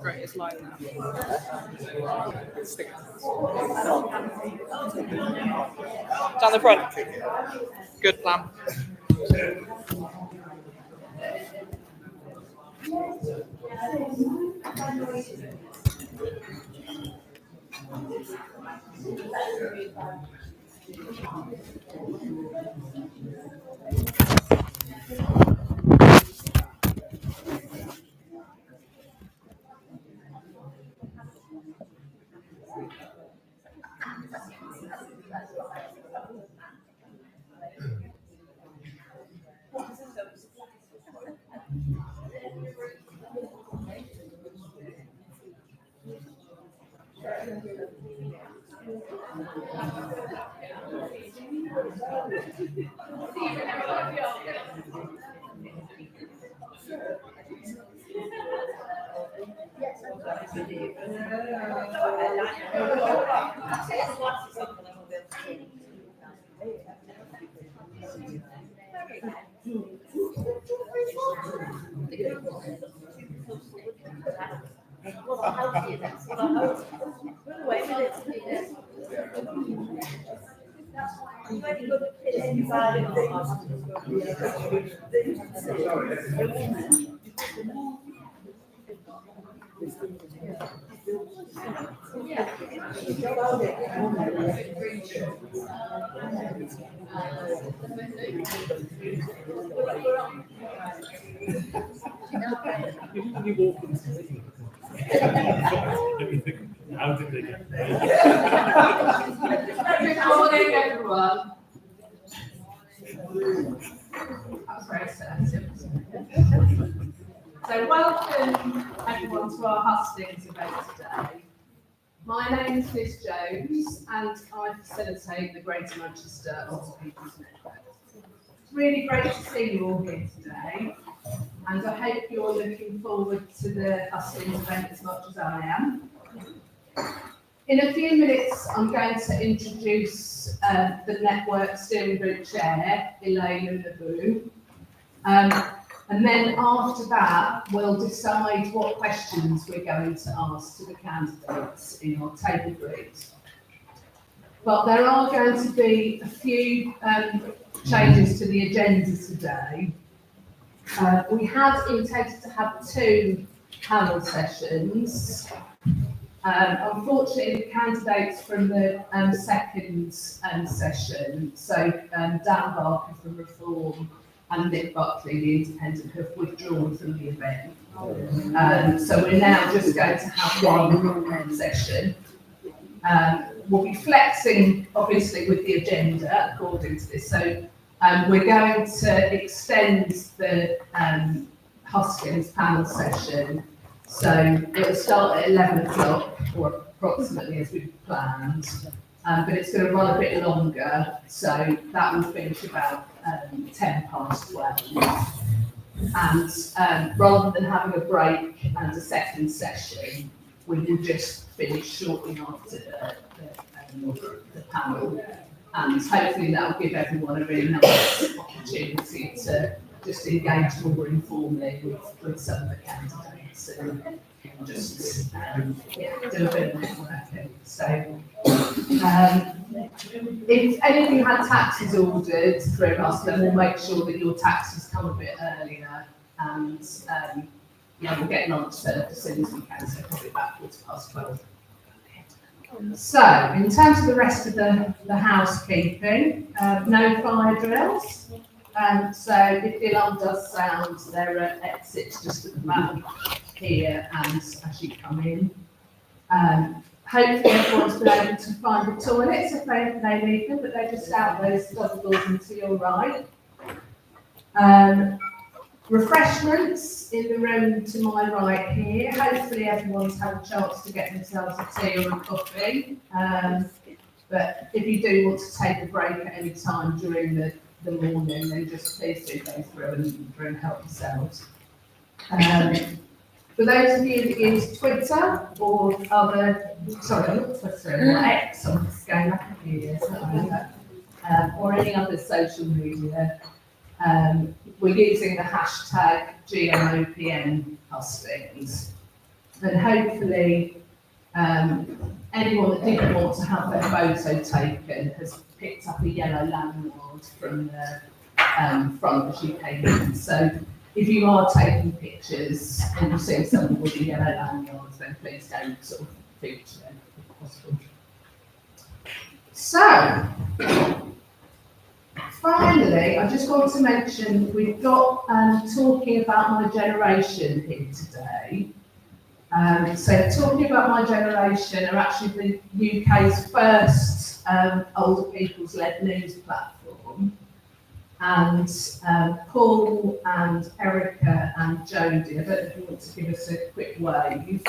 greatest line now. Down the front. Good plan. How did they get there? Good morning, everyone. That's very sensitive. So welcome everyone to our hustings event today. My name is Liz Jones and I facilitate the Greater Manchester Otter People's Network. It's really great to see you all here today and I hope you're looking forward to the hustings event as much as I am. In a few minutes, I'm going to introduce the network steering group chair, Elaine Nabu. And then after that, we'll decide what questions we're going to ask to the candidates in our table groups. But there are going to be a few changes to the agenda today. We had intended to have 2 panel sessions. Unfortunately, the candidates from the second session, so Dan Barker from Reform and Nick Buckley, the Independent, have withdrawn from the event. So we're now just going to have one session. We'll be flexing, obviously, with the agenda according to this. So we're going to extend the hustings panel session. So it'll start at 11 o'clock, or approximately as we've planned, but it's going to run a bit longer, so that will finish about 10 past 12. And rather than having a break and a second session, we will just finish shortly after the panel. And hopefully that will give everyone a really nice opportunity to just engage more informally with some of the candidates and just do a bit of networking. So if any of you had taxes ordered through us, then we'll make sure that your taxes come a bit earlier and we'll get lunch served as soon as we can, so probably about 12:15. So, in terms of the rest of the housekeeping, no fire drills. So if the alarm does sound, there are exits just at the back here and as you come in. Hopefully everyone's been able to find the toilets if they need them, but they're just out those double doors and to your right. Refreshments in the room to my right here. Hopefully everyone's had a chance to get themselves a tea or a coffee. But if you do want to take a break at any time during the morning, then just please do go through and help yourselves. For those of you that use Twitter or not Twitter, or X, I'm just going back a few years, or any other social media, we're using the hashtag GMOPN hustings. And hopefully anyone that didn't want to have their photo taken has picked up a yellow lanyard from the front as you came in. So if you are taking pictures and you see someone with a yellow lanyard, then please don't sort of feature them if possible. So, finally, I just want to mention we've got talking about my generation here today. So talking about my generation are actually the UK's first older people's led news platform. And Paul and Erica and Jodie, I don't know if you want to give us a quick wave.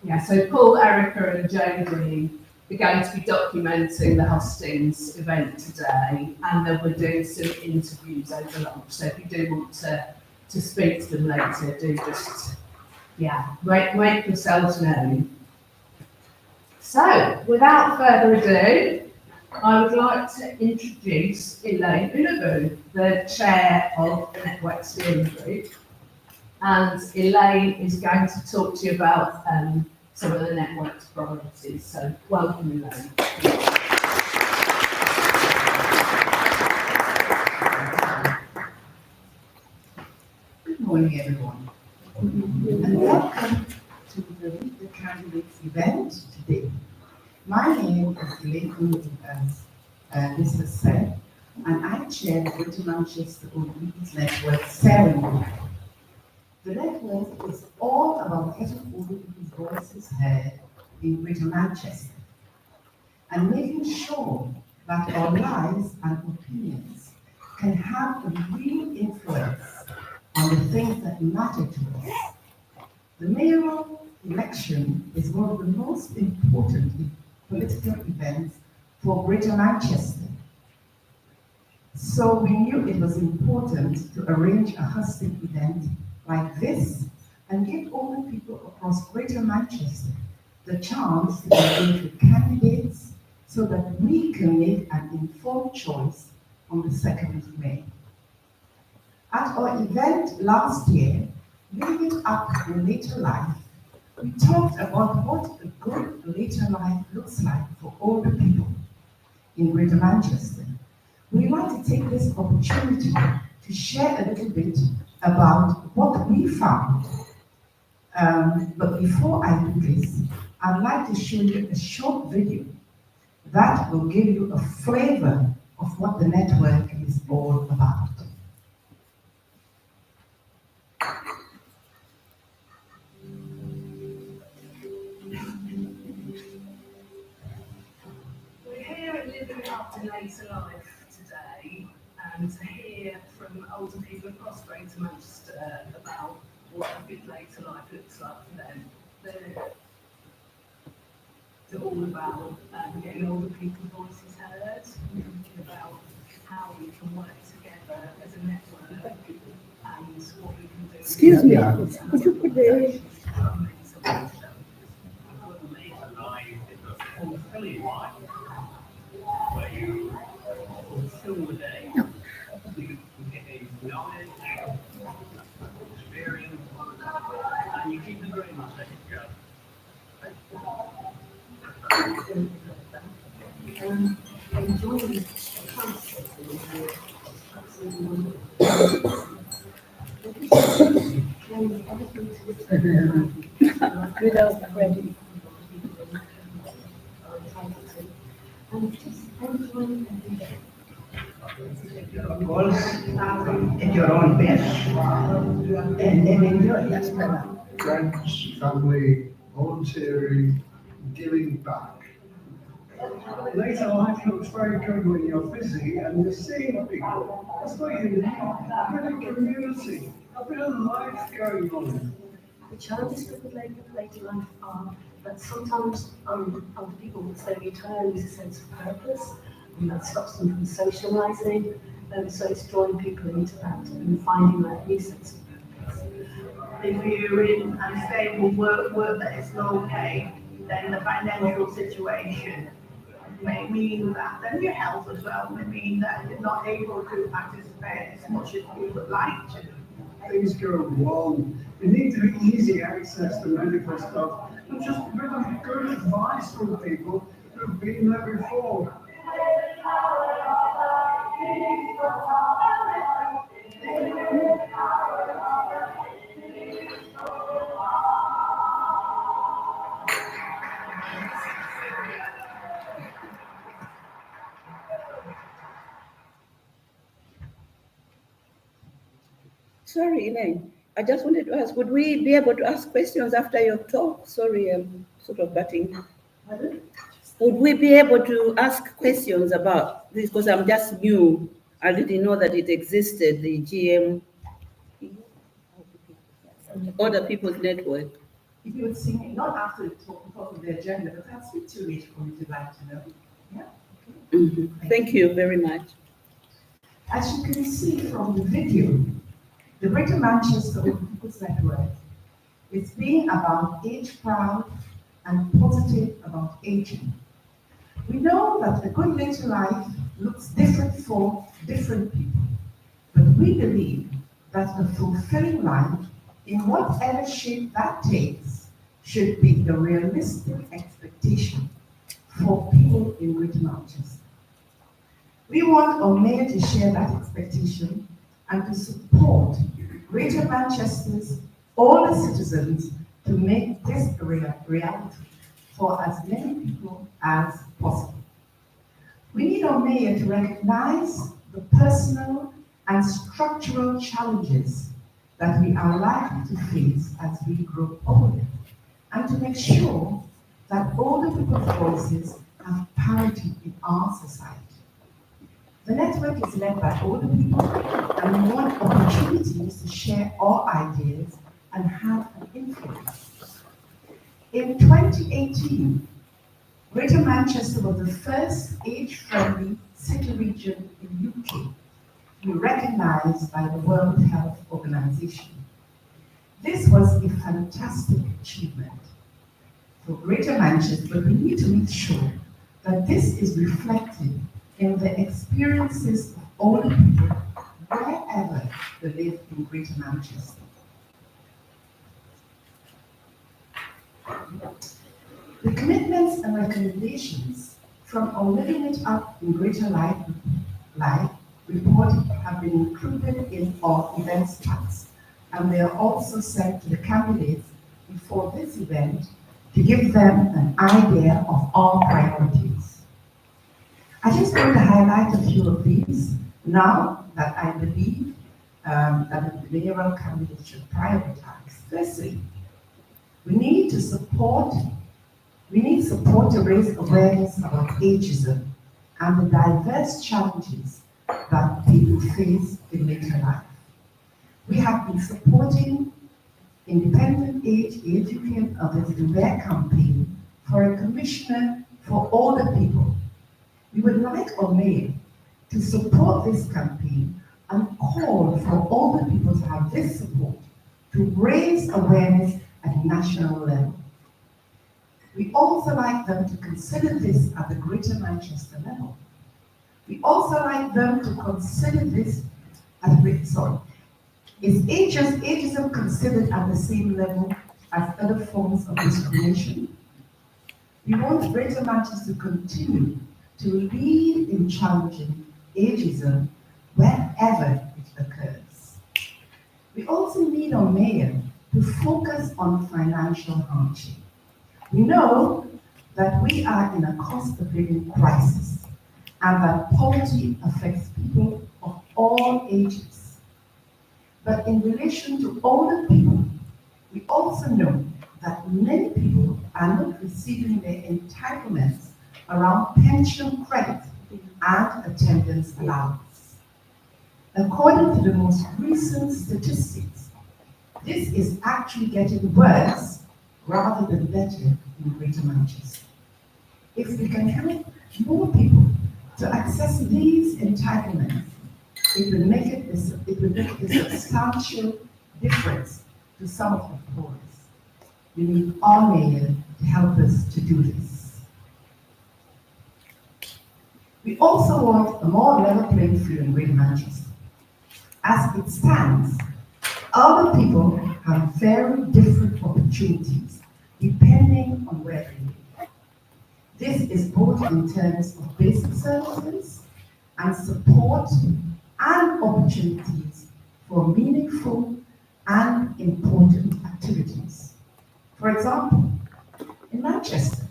Yeah, so Paul, Erica and Jodie are going to be documenting the hustings event today, and then we're doing some interviews over lunch. So if you do want to speak to them later, do just, make yourselves known. So, without further ado, I would like to introduce Elaine Unabu, the chair of the Network Steering Group. And Elaine is going to talk to you about some of the network's priorities. So, welcome, Elaine. Good morning, everyone, and welcome to the Meet the Candidates event today. My name is Elaine Unabu, as this has said, and I chair the Greater Manchester Old People's Network Steering Group. The network is all about getting older people's voices heard in Greater Manchester and making sure that our lives and opinions can have a real influence on the things that matter to us. The mayoral election is one of the most important political events for Greater Manchester. So we knew it was important to arrange a hosting event like this and give older people across Greater Manchester the chance to engage with candidates so that we can make an informed choice on the 2nd of May. At our event last year, Living Up in Later Life, we talked about what a good later life looks like for older people in Greater Manchester. We'd like to take this opportunity to share a little bit about what we found. But before I do this, I'd like to show you a short video that will give you a flavor of what the network is all about. We're here at Living Up in Later Life today to hear from older people across Greater Manchester about what a good later life looks like for them. They're all about getting older people's voices heard, thinking about how we can work together as a network and what we can do. Excuse me, could you put the where you fill the day, you get a knowledge, experience, and you keep the brain on second go. enjoying the concept without credit. And just enjoying every day. Of course, at your own pace, and then enjoy. That's better. Friends, family, volunteering, giving back. Later life looks very good when you're busy and you're seeing people. That's what you need. A bit of community, a bit of life going on. The challenges with later life are that sometimes other people would say you lose a sense of purpose, and that stops them from socialising. So it's drawing people into that and finding that new sense of purpose. If you're in unstable work that is low pay, then the financial situation may mean that, then your health as well may mean that you're not able to participate as much as you would like to. Things go wrong We need to be easy access to medical stuff and just a bit of good advice from people who've been there before. Sorry, Elaine. I just wanted to ask, would we be able to ask questions after your talk? Sorry, I'm sort of butting. Pardon? Would we be able to ask questions about this? Because I'm just new. I didn't know that it existed, the GM, Other People's Network. If you would see me, not after the talk, because of the agenda, but that's a bit too late for me to like to know. Yeah. Thank you very much. As you can see from the video, the Greater Manchester People's Network is being about age proud and positive about aging. We know that a good later life looks different for different people, but we believe that a fulfilling life, in whatever shape that takes, should be the realistic expectation for people in Greater Manchester. We want our mayor to share that expectation and to support Greater Manchester's older citizens to make this a reality for as many people as possible. We need our mayor to recognize the personal and structural challenges that we are likely to face as we grow older, and to make sure that older people's voices have parity in our society. The network is led by older people, and we want opportunities to share our ideas and have an influence. In 2018, Greater Manchester was the first age-friendly city region in the UK to be recognized by the World Health Organization. This was a fantastic achievement for Greater Manchester, but we need to make sure that this is reflected in the experiences of older people wherever they live in Greater Manchester. The commitments and recommendations from our Living It Up in Greater Life report have been included in our events packs, and they are also sent to the candidates before this event to give them an idea of our priorities. I just want to highlight a few of these now that I believe that the mayoral candidates should prioritize. Firstly, we need support to raise awareness about ageism and the diverse challenges that people face in later life. We have been supporting independent age UK and others in their campaign for a commissioner for older people. We would like our mayor to support this campaign and call for older people to have this support to raise awareness at national level. We also like them to consider this at the Greater Manchester level. We also like them to consider this at is ageism considered at the same level as other forms of discrimination? We want Greater Manchester to continue to lead in challenging ageism wherever it occurs. We also need our mayor to focus on financial hardship. We know that we are in a cost of living crisis and that poverty affects people of all ages. But in relation to older people, we also know that many people are not receiving their entitlements around pension credit and attendance allowance. According to the most recent statistics, this is actually getting worse rather than better in Greater Manchester. If we can help more people to access these entitlements, it will make a substantial difference to some of the poorest. We need our mayor to help us to do this. We also want a more level playing field in Greater Manchester. As it stands, older people have very different opportunities depending on where they live. This is both in terms of basic services and support and opportunities for meaningful and important activities. For example, in Manchester,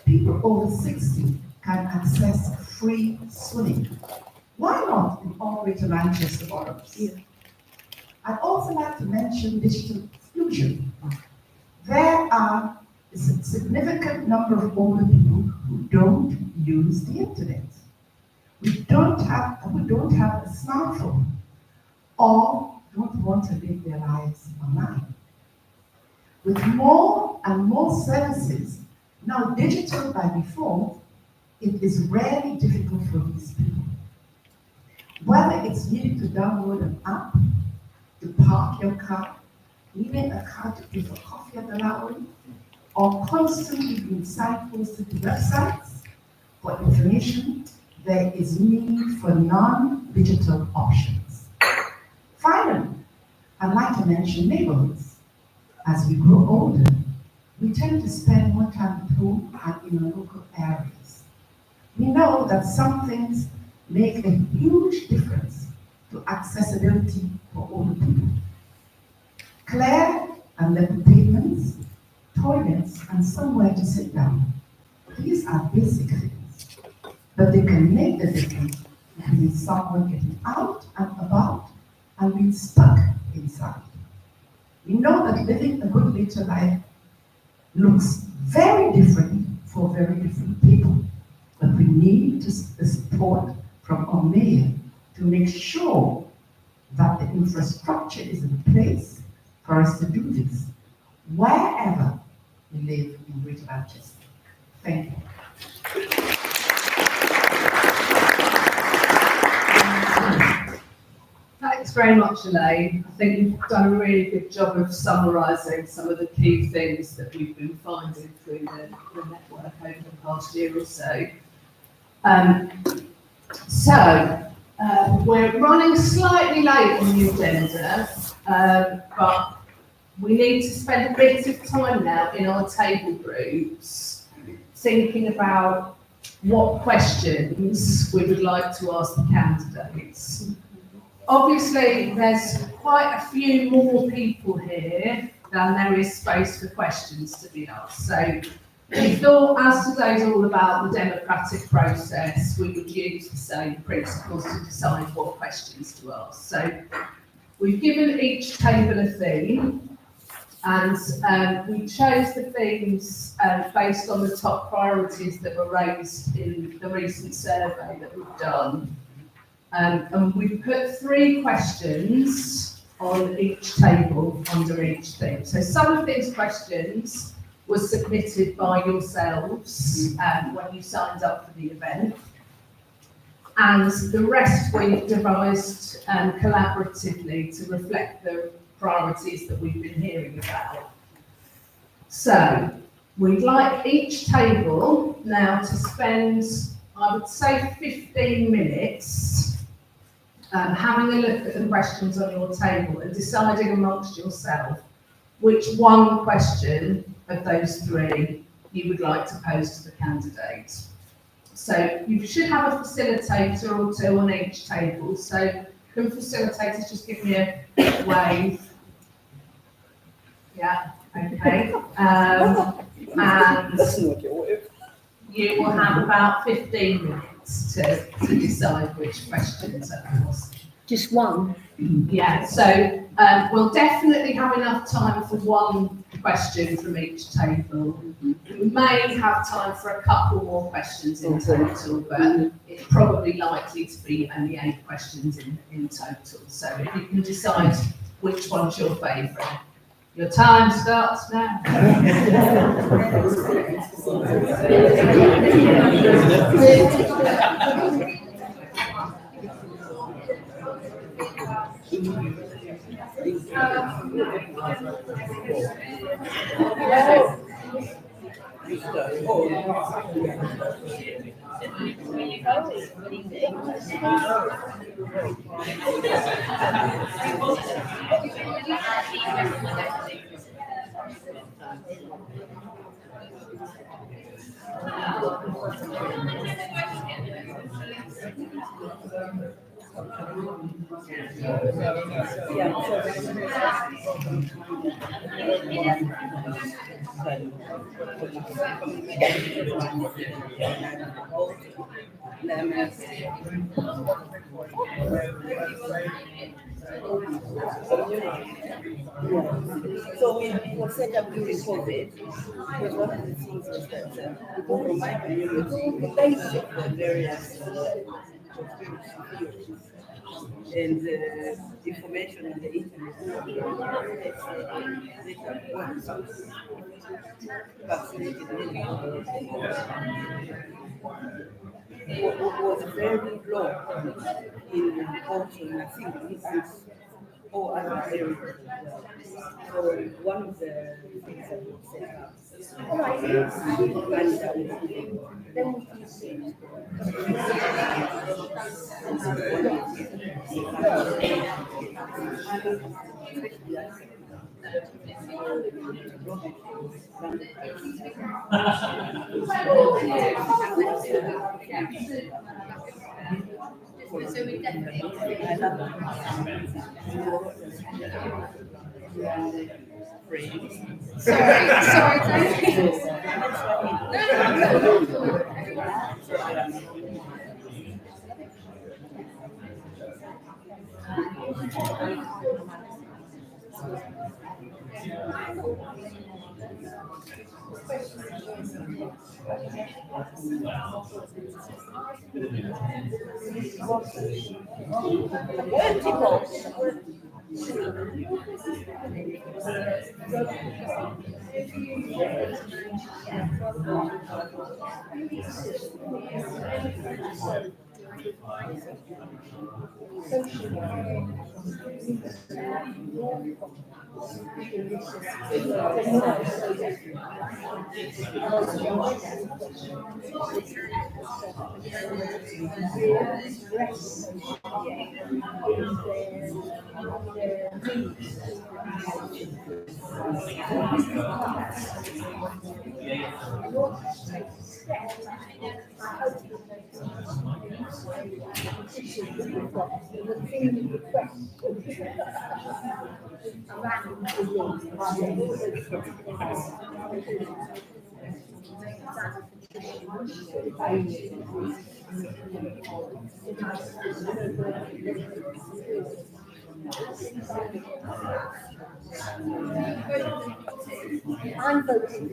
people over 60 can access free swimming. Why not in all Greater Manchester boroughs? Yeah. I'd also like to mention digital exclusion. There are a significant number of older people who don't use the internet. Who don't have a smartphone or don't want to live their lives online. With more and more services now digital by default, it is rarely difficult for these people. Whether it's needing to download an app, to park your car, needing a car to pay for coffee at the Lowry, or constantly being signposted to websites for information, there is need for non-digital options. Finally, I'd like to mention neighborhoods. As we grow older, we tend to spend more time at home and in our local areas. We know that some things make a huge difference to accessibility for older people. Clear and level pavements, toilets, and somewhere to sit down. These are basic things, but they can make the difference between someone getting out and about and being stuck inside. We know that living a good later life looks very different for very different people, but we need the support from our mayor to make sure that the infrastructure is in place for us to do this, wherever we live in Greater Manchester. Thank you. Thanks very much, Elaine. I think you've done a really good job of summarising some of the key things that we've been finding through the network over the past year or so. We're running slightly late on the agenda, but we need to spend a bit of time now in our table groups thinking about what questions we would like to ask the candidates. Obviously, there's quite a few more people here than there is space for questions to be asked. So we thought, as today's all about the democratic process, we would use the same principles to decide what questions to ask. So we've given each table a theme, and we chose the themes based on the top priorities that were raised in the recent survey that we've done. And we've put 3 questions on each table under each theme. So some of these questions were submitted by yourselves when you signed up for the event. And the rest we've devised collaboratively to reflect the priorities that we've been hearing about. So we'd like each table now to spend, I would say, 15 minutes having a look at the questions on your table and deciding amongst yourself which one question of those 3 you would like to pose to the candidate. So you should have a facilitator or 2 on each table. So can facilitators just give me a wave? Yeah, okay. And you will have about 15 minutes to decide which questions are asked. Just one? Yeah, so we'll definitely have enough time for one question from each table. We may have time for a couple more questions in total, but it's probably likely to be only 8 questions in total. So if you can decide which one's your favourite. Your time starts now. So we were set up during COVID, because one of the things was that people from my community, basic various and information on the internet. Was very low in also, I think, and or other areas. So one of the things that we set up, and then we see. I'm voting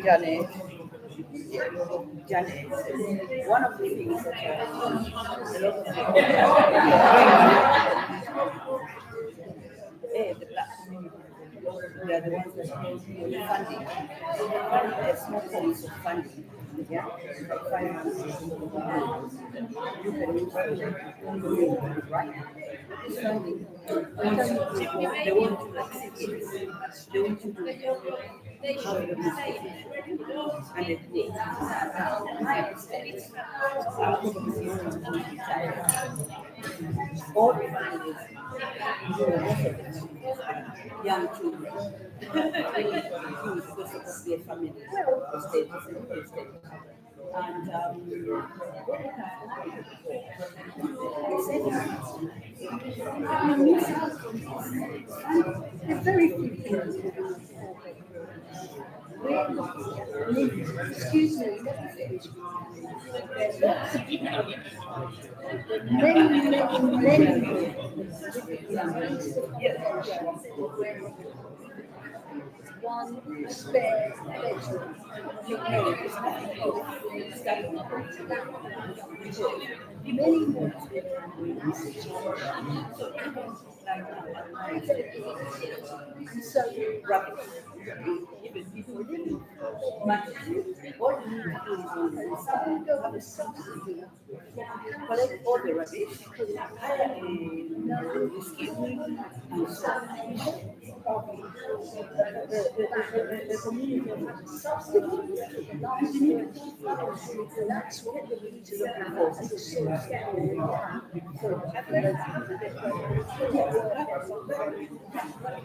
Janet, Janet, one of the things that the black community, they are the ones that hold the funding. There's small forms of funding. Yeah, like finance, you can use for right? This funding, they want to like cities, they want to do how the and it all the families, young children, who is supposed to be a family, estate, and it's very few things. Excuse me, many. One spare bedroom. Many more. So rubbish. Even people living. But what you need to do is have a subsidy. Collect all the rubbish, hire a rescue, and so the community subsidy. That's what we need to look at.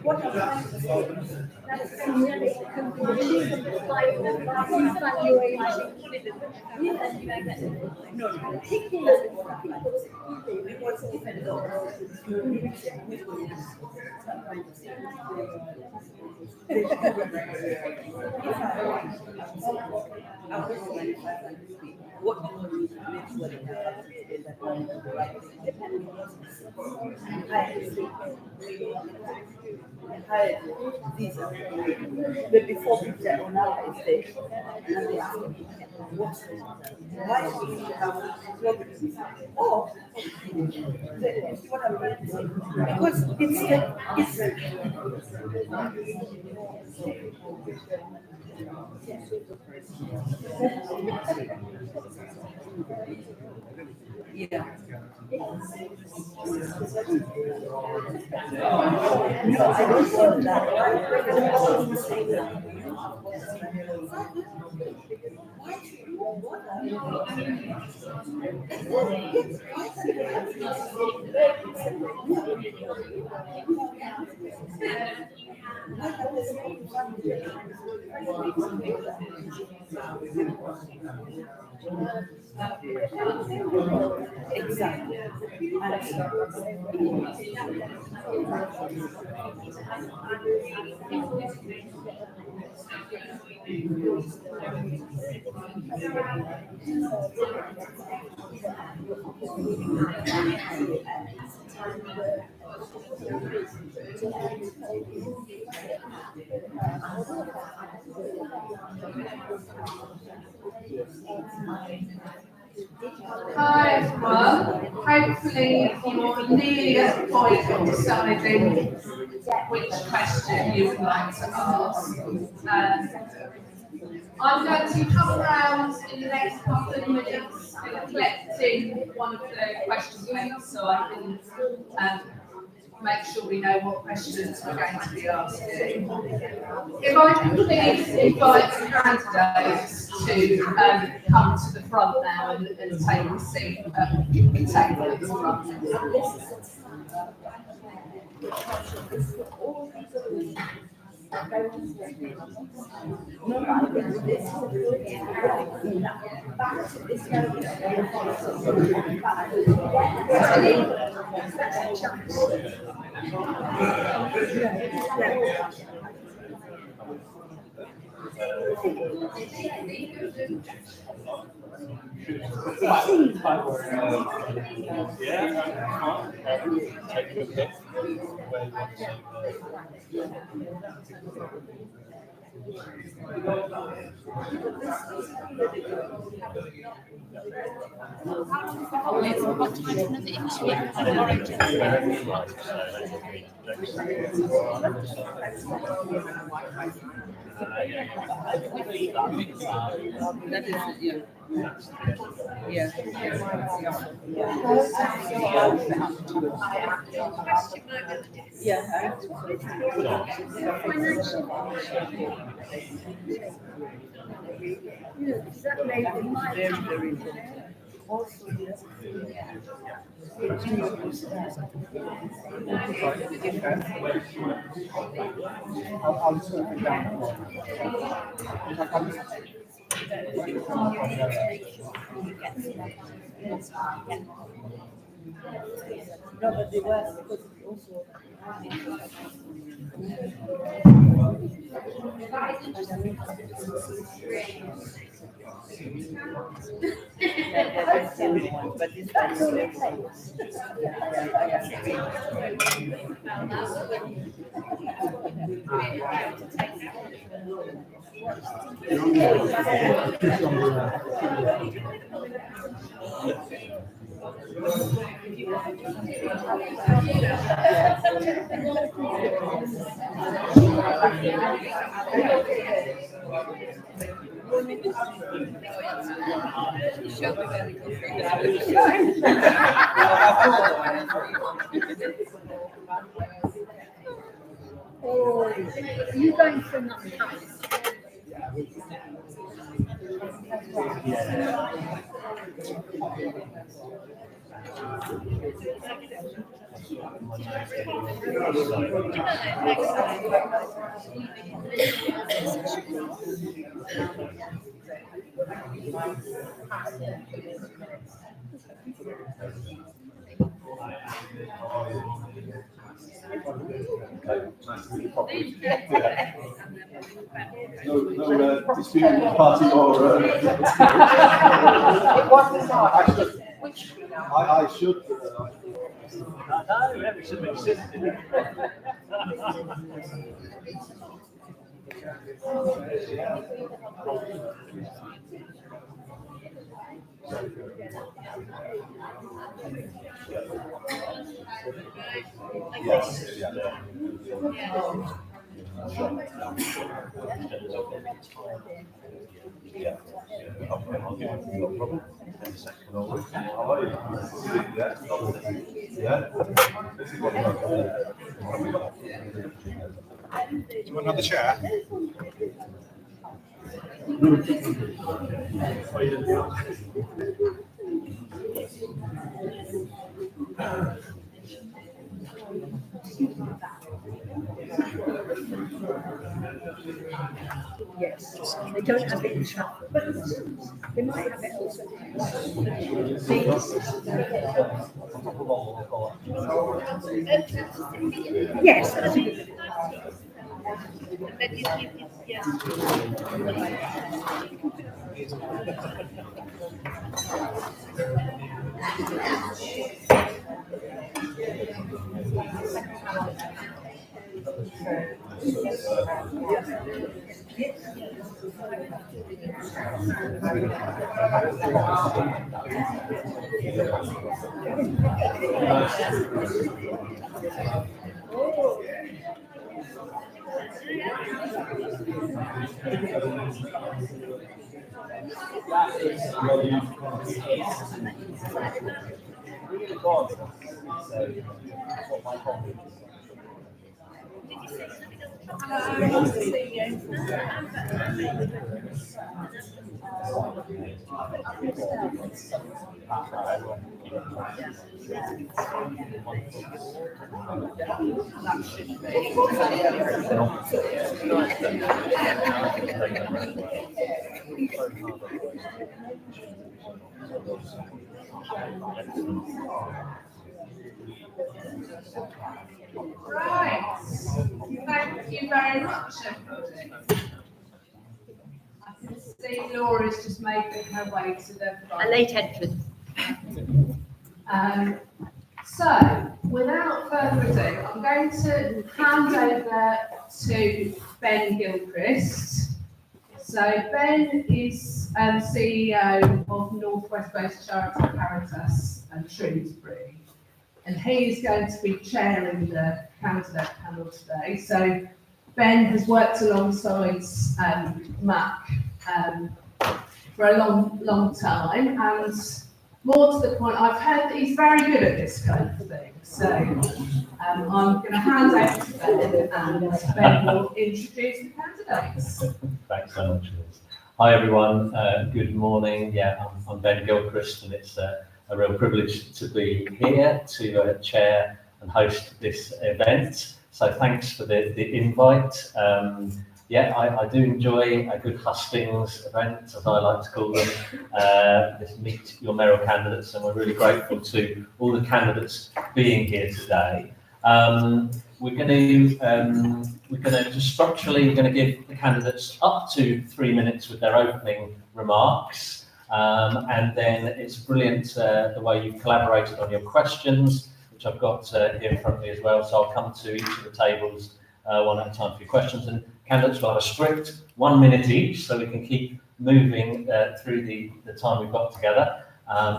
What I'm trying to say is that's no, what you need to make sure that these are the before people are on our estate and they ask why do we need to have properties? Or this is what I'm going to say. Because it's yeah. No, I don't want that. Exactly. Hi everyone. Hopefully you're nearly at the point of deciding which question you would like to ask. I'm going to come around in the next couple of minutes collecting one of the question papers so I can make sure we know what questions we're going to be asking. If I can please invite the candidates to come to the front now and take a seat at the table at the front. That is, yeah. Yeah. That may be very, very important. Also, I'll sort it down. no, but they were because also. But this one is Or are you going for another house? No dispute with the party or. It was decided. Which I should. It should make sense. Yes, yeah. Yeah. I'll give it no problem. How are you? Yeah. Do you want another chair? Yes, they don't have it in Trafford, but they might have it elsewhere. Yes, that's a good. Right. Thank you very much, everybody. I can see Laura's just making her way to the front. A late entrance. So, without further ado, I'm going to hand over to Ben Gilchrist. So, Ben is CEO of Northwest Based Charity Caritas and Shrewsbury, and he is going to be chairing the candidate panel today. So, Ben has worked alongside Mac for a long time, and more to the point, I've heard that he's very good at this kind of thing. So I'm going to hand over to Ben, and Ben will introduce the candidates. Thanks so much, Liz. Hi everyone, good morning. Yeah, I'm Ben Gilchrist, and it's a real privilege to be here to chair and host this event. So thanks for the invite. Yeah, I do enjoy a good hustings event, as I like to call them. This Meet Your Mayoral Candidates, and we're really grateful to all the candidates being here today. We're going to just structurally, we're going to give the candidates up to 3 minutes with their opening remarks, and then it's brilliant the way you've collaborated on your questions, which I've got here in front of me as well. So I'll come to each of the tables one at a time for your questions, and candidates will have a strict 1 minute each, so we can keep moving through the time we've got together.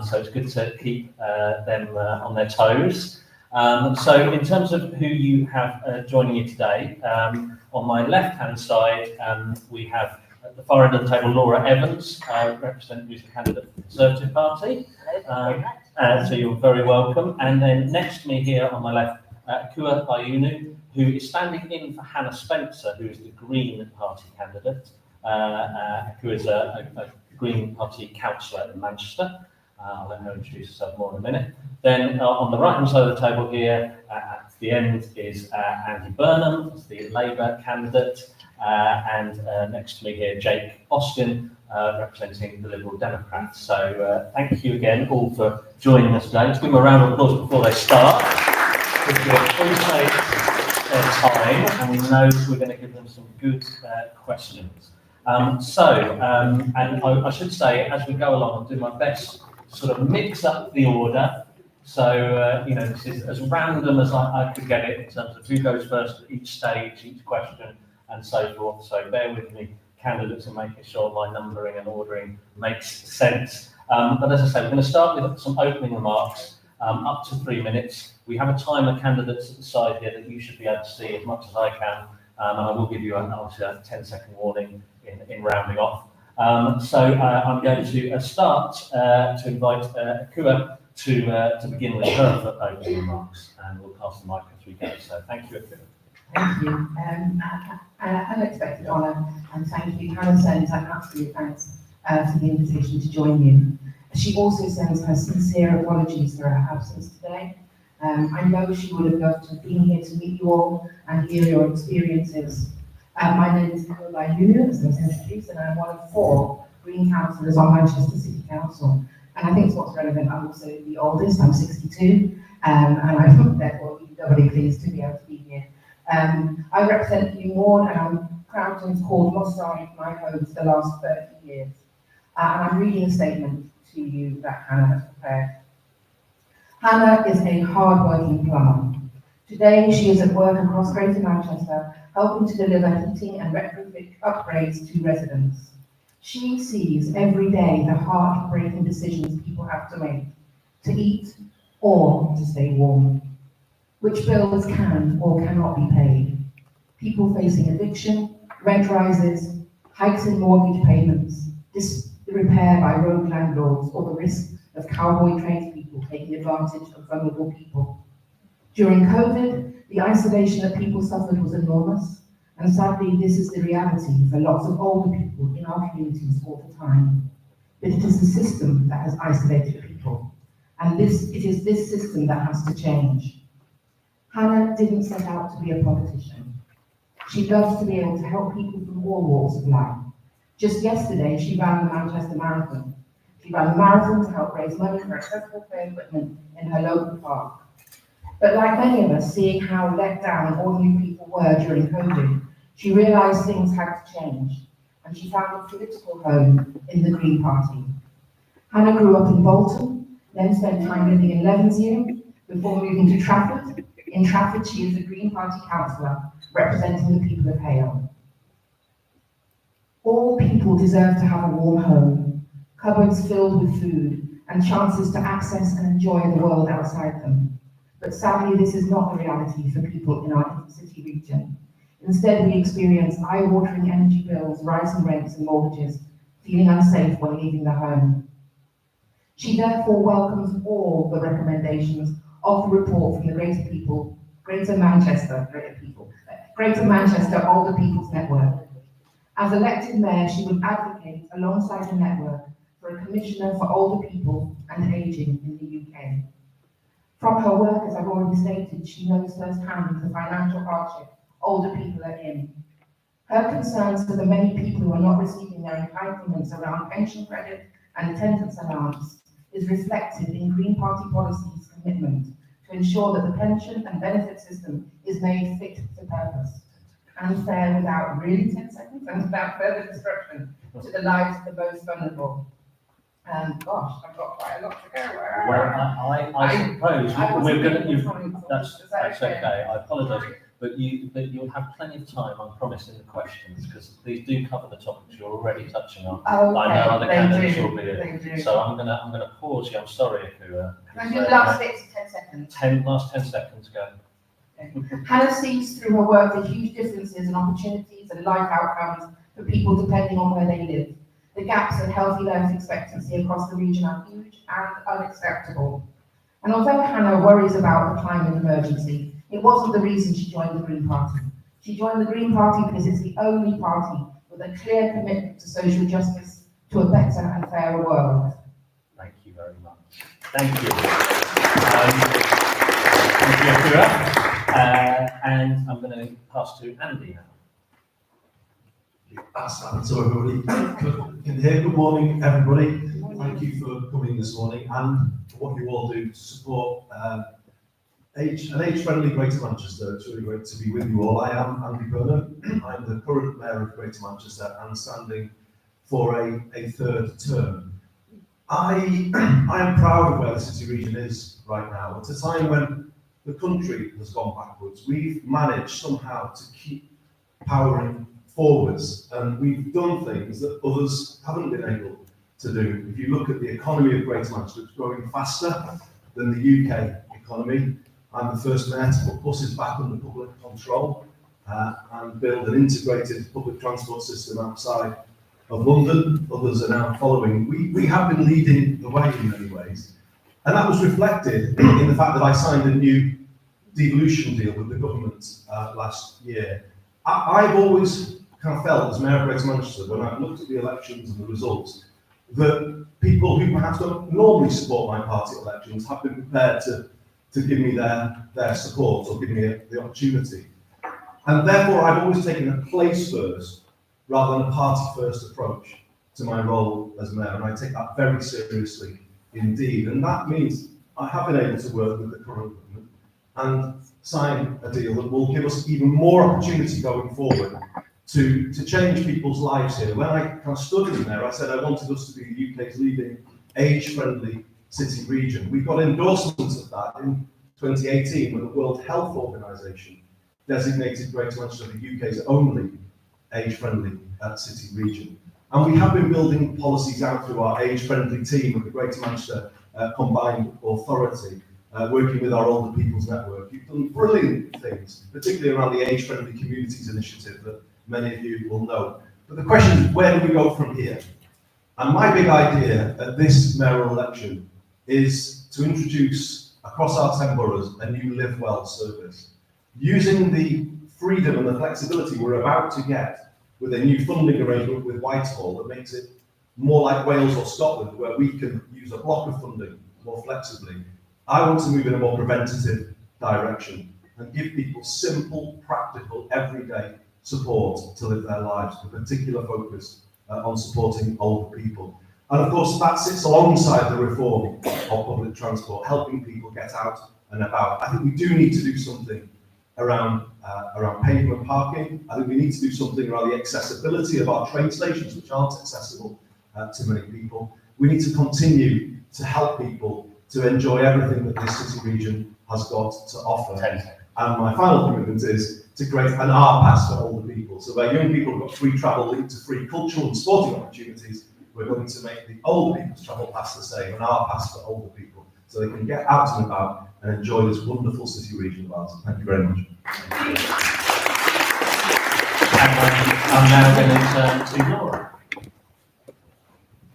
So it's good to keep them on their toes. So in terms of who you have joining you today, on my left-hand side, we have at the far end of the table Laura Evans, representing who's the candidate for the Conservative Party. So you're very welcome. And then next to me here on my left, Akua Bayunu, who is standing in for Hannah Spencer, who is the Green Party candidate. Akua is a Green Party councillor in Manchester. I'll let her introduce herself more in a minute. Then on the right-hand side of the table here, at the end is Andy Burnham, the Labour candidate. And next to me here, Jake Austin, representing the Liberal Democrats. So thank you again all for joining us today. Let's give them a round of applause before they start. We appreciate their time, and we know we're going to give them some good questions. And I should say, as we go along, I'll do my best to sort of mix up the order. So, you know, this is as random as I could get it in terms of who goes first at each stage, each question, and so forth. So bear with me, candidates, and making sure my numbering and ordering makes sense. But as I say, we're going to start with some opening remarks, up to 3 minutes. We have a timer, candidates, at the side here that you should be able to see as much as I can, and I will give you a 10-second warning in rounding off. So I'm going to start to invite Akua to begin with her opening remarks, and we'll pass the mic as we go. So thank you, Akua. Thank you. An unexpected honour, and thank you. Hannah sends her absolute thanks for the invitation to join you. She also sends her sincere apologies for her absence today. I know she would have loved to have been here to meet you all and hear your experiences. My name is Akua Bayunu, as I was introduced, and I'm one of 4 Green councillors on Manchester City Council. And I think it's what's relevant, I'm also the oldest, I'm 62, and I'm therefore doubly pleased to be able to be here. I represent New Ward, and I'm proud to have called Mostar my home for the last 30 years. And I'm reading a statement to you that Hannah has prepared. Hannah is a hard-working plumber. Today, she is at work across Greater Manchester, helping to deliver heating and retrofit upgrades to residents. She sees every day the heart-breaking decisions people have to make, to eat or to stay warm, which bills can or cannot be paid, people facing eviction, rent rises, hikes in mortgage payments, disrepair by rogue landlords, or the risk of cowboy tradespeople taking advantage of vulnerable people. During COVID, the isolation that people suffered was enormous, and sadly this is the reality for lots of older people in our communities all the time. But it is the system that has isolated people, and it is this system that has to change. Hannah didn't set out to be a politician. She loves to be able to help people from all walks of life. Just yesterday, she ran the Manchester Marathon. She ran the marathon to help raise money for accessible play equipment in her local park. But like many of us, seeing how let down ordinary people were during COVID, she realised things had to change, and she found a political home in the Green Party. Hannah grew up in Bolton, then spent time living in Levenshulme before moving to Trafford. In Trafford, she is a Green Party councillor representing the people of Hale. All people deserve to have a warm home, cupboards filled with food, and chances to access and enjoy the world outside them. But sadly, this is not the reality for people in our city region. Instead, we experience eye-watering energy bills, rising rents and mortgages, feeling unsafe when leaving the home. She therefore welcomes all the recommendations of the report from the Greater Manchester Older People's Network. As elected mayor, she would advocate alongside the network for a commissioner for older people and ageing in the UK. From her work, as I've already stated, she knows firsthand the financial hardship older people are in. Her concerns for the many people who are not receiving their entitlements around pension credit and attendance allowance is reflected in Green Party policy's commitment to ensure that the pension and benefit system is made fit to purpose and fair without really 10 seconds and without further disruption to the lives of the most vulnerable. Gosh, I've got quite a lot to go. Well, I suppose we're going to. That's okay. I apologise, but you'll have plenty of time, I promise, in the questions, because these do cover the topics you're already touching on. Okay, I know other candidates will they be. do. So I'm gonna pause you. I'm sorry if you. Can I do the last bit to 10 seconds? Last 10 seconds, go. Hannah sees through her work the huge differences in opportunities and life outcomes for people depending on where they live. The gaps in healthy life expectancy across the region are huge and unacceptable. And although Hannah worries about the climate emergency, it wasn't the reason she joined the Green Party. She joined the Green Party because it's the only party with a clear commitment to social justice, to a better and fairer world. Thank you very much. Thank you. Thank you, Akira. And I'm going to pass to Andy now. That's happened to everybody. Can hear. Good morning, everybody. Thank you for coming this morning and for what you all do to support an age-friendly Greater Manchester. It's really great to be with you all. I am Andy Burnham. I'm the current Mayor of Greater Manchester and standing for a third term. I am proud of where the city region is right now. At a time when the country has gone backwards, we've managed somehow to keep powering forwards, and we've done things that others haven't been able to do. If you look at the economy of Greater Manchester, it's growing faster than the UK economy. I'm the first mayor to put buses back under public control and build an integrated public transport system outside of London. Others are now following. We have been leading the way in many ways, and that was reflected in the fact that I signed a new devolution deal with the government last year. I've always kind of felt, as Mayor of Greater Manchester, when I've looked at the elections and the results, that people who perhaps don't normally support my party elections have been prepared to give me their support or give me the opportunity. And therefore, I've always taken a place first rather than a party first approach to my role as Mayor, and I take that very seriously indeed. And that means I have been able to work with the current government and sign a deal that will give us even more opportunity going forward to change people's lives here. When I kind of stood in there, I said I wanted us to be the UK's leading age-friendly city region. We got endorsements of that in 2018 when the World Health Organization designated Greater Manchester the UK's only age-friendly city region. And we have been building policies out through our age-friendly team of the Greater Manchester Combined Authority, working with our Older People's Network. You've done brilliant things, particularly around the Age-Friendly Communities Initiative that many of you will know. But the question is, where do we go from here? And my big idea at this mayoral election is to introduce across our 10 boroughs a new Live Well service, using the freedom and the flexibility we're about to get with a new funding arrangement with Whitehall that makes it more like Wales or Scotland, where we can use a block of funding more flexibly. I want to move in a more preventative direction and give people simple, practical, everyday support to live their lives, with particular focus on supporting older people. And of course, that sits alongside the reform of public transport, helping people get out and about. I think we do need to do something around pavement parking. I think we need to do something around the accessibility of our train stations, which aren't accessible to many people. We need to continue to help people to enjoy everything that this city region has got to offer. And my final commitment is to create an R-Pass for older people. So where young people have got free travel linked to free cultural and sporting opportunities, we're going to make the older people's travel pass the same, an R-Pass for older people, so they can get out and about and enjoy this wonderful city region of ours. Thank you very much. I'm now going to turn to Laura.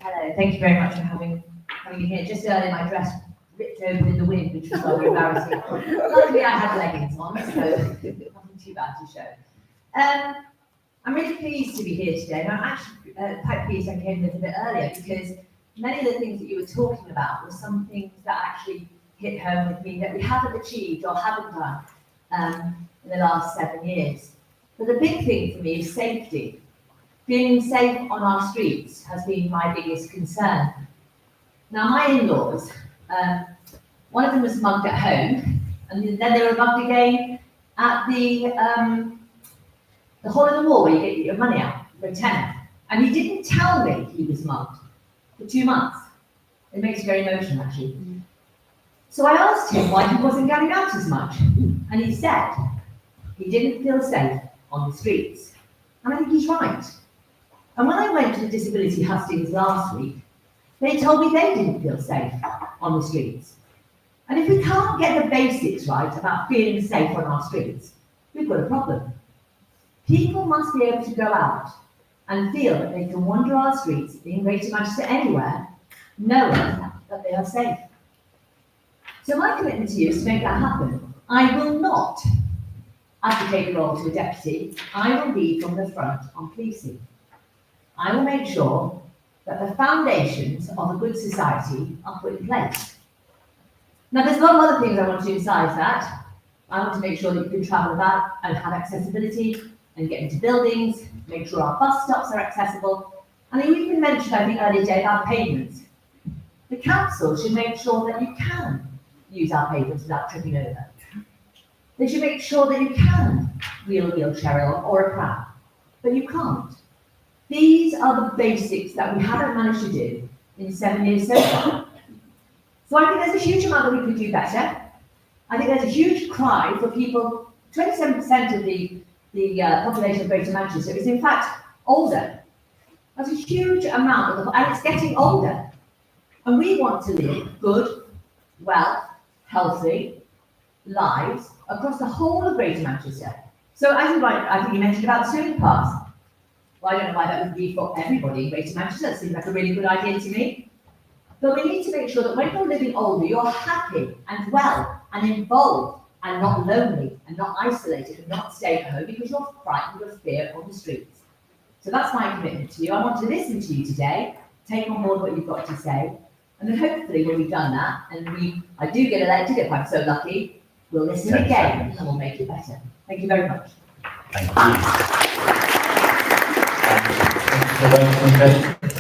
Hello, thank you very much for having me here. Just earlier, my dress ripped open in the wind, which was rather embarrassing. Luckily, I had leggings on, so nothing too bad to show. I'm really pleased to be here today, and I'm actually quite pleased I came a little bit earlier, because many of the things that you were talking about were some things that actually hit home with me that we haven't achieved or haven't done in the last 7 years. But the big thing for me is safety. Feeling safe on our streets has been my biggest concern. Now, my in-laws, one of them was mugged at home, and then they were mugged again at the hole in the wall where you get your money out for a tenner. And he didn't tell me he was mugged for 2 months. It makes me very emotional, actually. So I asked him why he wasn't going out as much, and he said he didn't feel safe on the streets. And I think he's right. And when I went to the disability hustings last week, they told me they didn't feel safe on the streets. And if we can't get the basics right about feeling safe on our streets, we've got a problem. People must be able to go out and feel that they can wander our streets in Greater Manchester anywhere, knowing that they are safe. So my commitment to you is to make that happen. I will not abdicate the role to a deputy. I will lead from the front on policing. I will make sure that the foundations of a good society are put in place. Now, there's a lot of other things I want to do besides that. I want to make sure that you can travel about and have accessibility and get into buildings, make sure our bus stops are accessible. And you even mentioned, I think, earlier today about pavements. The council should make sure that you can use our pavements without tripping over. They should make sure that you can wheel a wheelchair or a pram, but you can't. These are the basics that we haven't managed to do in 7 years so far. So I think there's a huge amount that we could do better. I think there's a huge cry for people. 27% of the population of Greater Manchester is in fact older. That's a huge amount, and it's getting older. And we want to live good, well, healthy lives across the whole of Greater Manchester. So as you right, I think you mentioned about the swimming pass. Well, I don't know why that would be for everybody in Greater Manchester. That seems like a really good idea to me. But we need to make sure that when you're living older, you're happy and well and involved and not lonely and not isolated and not staying at home because you're frightened of fear on the streets. So that's my commitment to you. I want to listen to you today, take on board what you've got to say, and then hopefully when we've done that, and I do get elected, if I'm so lucky, we'll listen again and we'll make it better. Thank you very much. Thank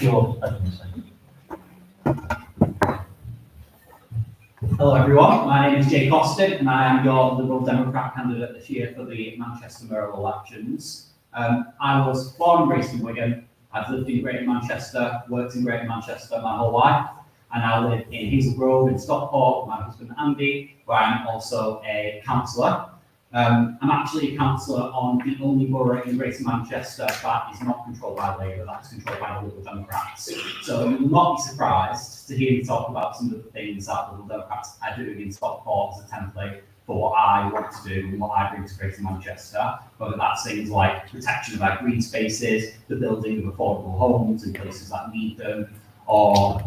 you. Hello everyone, my name is Jay Costin and I am your Liberal Democrat candidate this year for the Manchester Mayoral Elections. I was born and raised in Wigan. I've lived in Greater Manchester, worked in Greater Manchester my whole life, and I live in Hazel Grove in Stockport with my husband Andy, where I'm also a councillor. I'm actually a councillor on the only borough in Greater Manchester that is not controlled by Labour, that's controlled by the Liberal Democrats. So you will not be surprised to hear me talk about some of the things that the Liberal Democrats are doing in Stockport as a template for what I want to do and what I bring to Greater Manchester, whether that's things like protection of our green spaces, the building of affordable homes in places that need them, or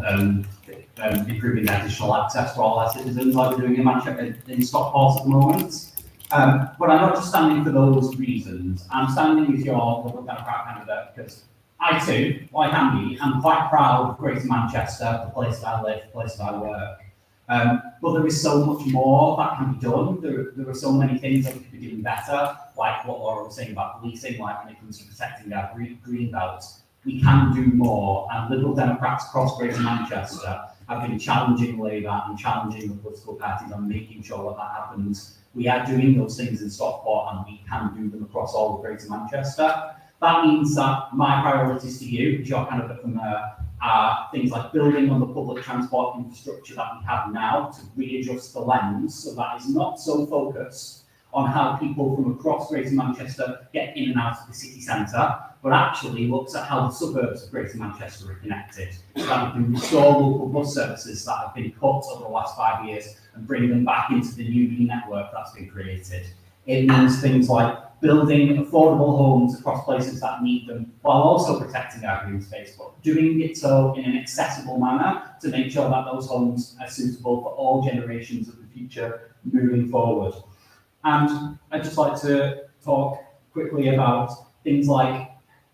improving their digital access for all our citizens like we're doing in Manchester, in Stockport at the moment. But I'm not just standing for those reasons. I'm standing as your Liberal Democrat candidate because I too, like Andy, am quite proud of Greater Manchester, the place that I live, the place that I work. But there is so much more that can be done. There are so many things that we could be doing better, like what Laura was saying about policing, like when it comes to protecting our green belts. We can do more, and Liberal Democrats across Greater Manchester have been challenging Labour and challenging the political parties on making sure that that happens. We are doing those things in Stockport and we can do them across all of Greater Manchester. That means that my priorities to you, as your candidate from there, are things like building on the public transport infrastructure that we have now to readjust the lens so that it's not so focused on how people from across Greater Manchester get in and out of the city centre, but actually looks at how the suburbs of Greater Manchester are connected, so that we can restore local bus services that have been cut over the last 5 years and bring them back into the new network that's been created. It means things like building affordable homes across places that need them, while also protecting our green space, but doing it so in an accessible manner to make sure that those homes are suitable for all generations of the future moving forward. And I'd just like to talk quickly about things like,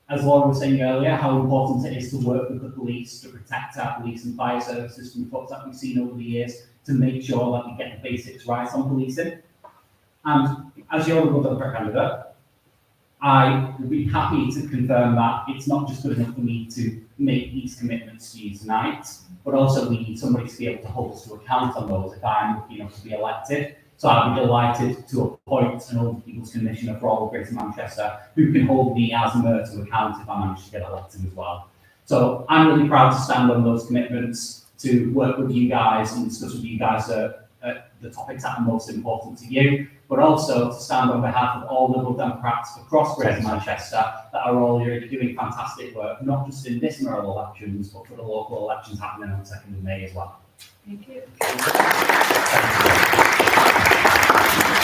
as Laura was saying earlier, how important it is to work with the police, to protect our police and fire services from cuts that we've seen over the years, to make sure that we get the basics right on policing. And as your Liberal Democrat candidate, I would be happy to confirm that it's not just good enough for me to make these commitments to you tonight, but also we need somebody to be able to hold us to account on those if I'm lucky enough to be elected. So I'd be delighted to appoint an Older People's Commissioner for all of Greater Manchester who can hold me as a mayor to account if I manage to get elected as well. So I'm really proud to stand on those commitments, to work with you guys and discuss with you guys the topics that are most important to you, but also to stand on behalf of all Liberal Democrats across Greater Manchester that are all already doing fantastic work, not just in this mayoral elections, but for the local elections happening on 2nd of May as well. Thank you.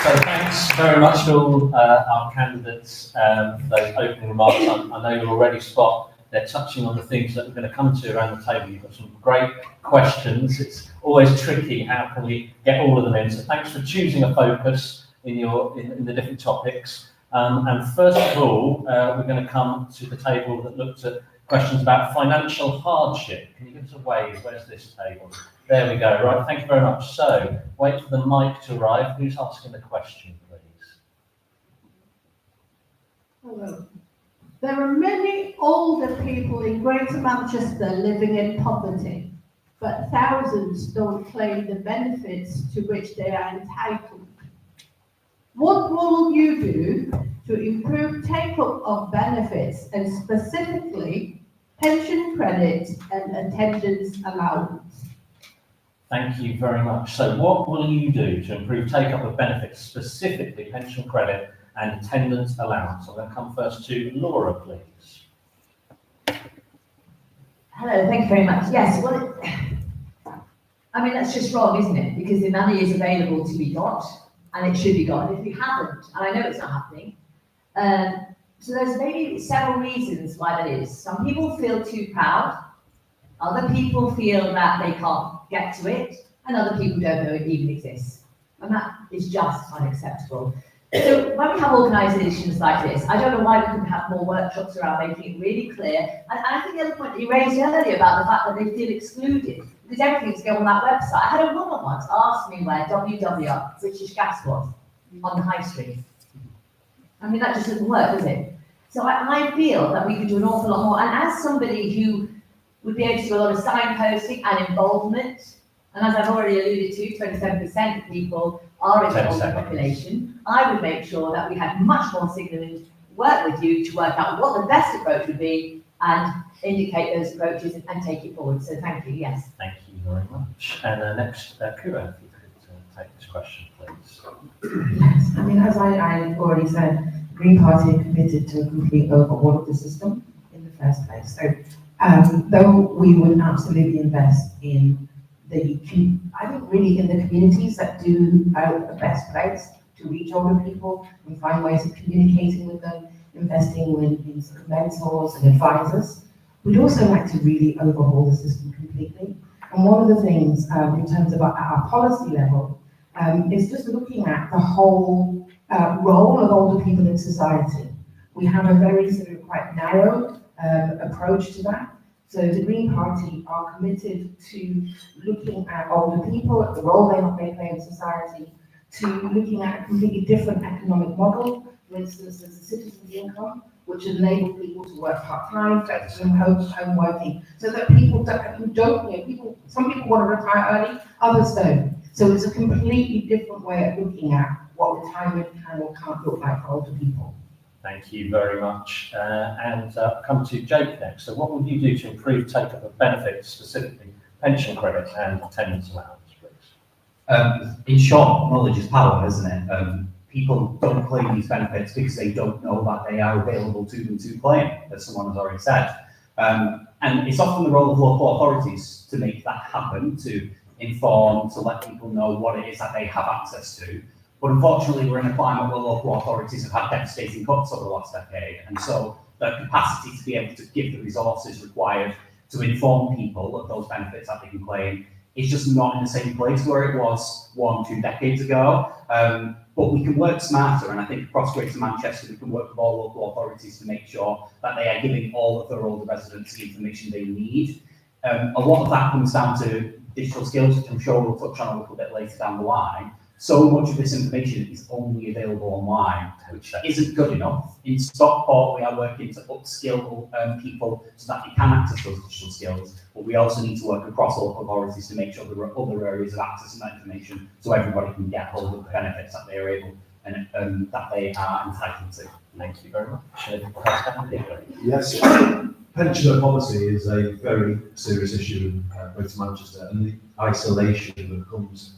So thanks very much to all our candidates for those opening remarks. I know you'll already spot they're touching on the things that we're going to come to around the table. You've got some great questions. It's always tricky, how can we get all of them in? So thanks for choosing a focus in the different topics. And first of all, we're going to come to the table that looks at questions about financial hardship. Can you give us a wave? Where's this table? There we go. Right, thank you very much. So wait for the mic to arrive. Who's asking the question, please? Hello. There are many older people in Greater Manchester living in poverty, but thousands don't claim the benefits to which they are entitled. What will you do to improve take-up of benefits and specifically pension credit and attendance allowance? Thank you very much. So what will you do to improve take-up of benefits, specifically pension credit and attendance allowance? I'm going to come first to Laura, please. Hello, thank you very much. Yes, well, I mean, that's just wrong, isn't it? Because the money is available to be got, and it should be got. And if we haven't, and I know it's not happening, so there's maybe several reasons why that is. Some people feel too proud. Other people feel that they can't get to it, and other people don't know it even exists. And that is just unacceptable. So when we have organisations like this, I don't know why we couldn't have more workshops around making it really clear. And I think the other point that you raised earlier about the fact that they feel excluded, because everything's going on that website. I had a woman once ask me where WW British Gas was on the high street. I mean, that just doesn't work, does it? So I feel that we could do an awful lot more. And as somebody who would be able to do a lot of signposting and involvement, and as I've already alluded to, 27% of people are involved in the population, I would make sure that we had much more signalling work with you to work out what the best approach would be and indicate those approaches and take it forward. So thank you, yes. Thank you very much. And next, Kura, if you could take this question, please. Yes, I mean, as I already said, the Green Party are committed to a complete overhaul of the system in the first place. So though we would absolutely invest in I think really in the communities that do have the best place to reach older people and find ways of communicating with them, investing in sort of mentors and advisors. We'd also like to really overhaul the system completely. And one of the things in terms of our policy level is just looking at the whole role of older people in society. We have a very sort of quite narrow approach to that. So the Green Party are committed to looking at older people, at the role they play in society, to looking at a completely different economic model, For instance, there's a citizen's income, which enables people to work part-time, flexible home working, so that people some people want to retire early, others don't. So it's a completely different way of looking at what retirement can or can't look like for older people. Thank you very much. Come to Jake next. So what will you do to improve take-up of benefits, specifically pension credit and attendance allowance, please? In short, knowledge is power, isn't it? People don't claim these benefits because they don't know that they are available to them to claim, as someone has already said. And it's often the role of local authorities to make that happen, to inform, to let people know what it is that they have access to. But unfortunately, we're in a climate where local authorities have had devastating cuts over the last decade. And so the capacity to be able to give the resources required to inform people of those benefits that they can claim is just not in the same place where it was 1-2 decades ago. But we can work smarter, and I think across Greater Manchester we can work with all local authorities to make sure that they are giving all of their older residents the information they need. A lot of that comes down to digital skills, which I'm sure we'll touch on a little bit later down the line. So much of this information is only available online, which isn't good enough. In Stockport, we are working to upskill people so that they can access those digital skills, but we also need to work across local authorities to make sure there are other areas of access to that information so everybody can get hold of the benefits that they are able and that they are entitled to. Thank you very much. Yes, pensioner policy is a very serious issue in Greater Manchester, and the isolation that comes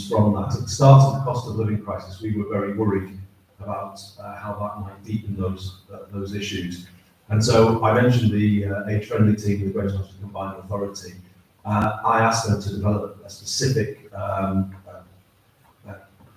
from that. At the start of the cost of living crisis, we were very worried about how that might deepen those issues. And so I mentioned the age-friendly team with the Greater Manchester Combined Authority. I asked them to develop a specific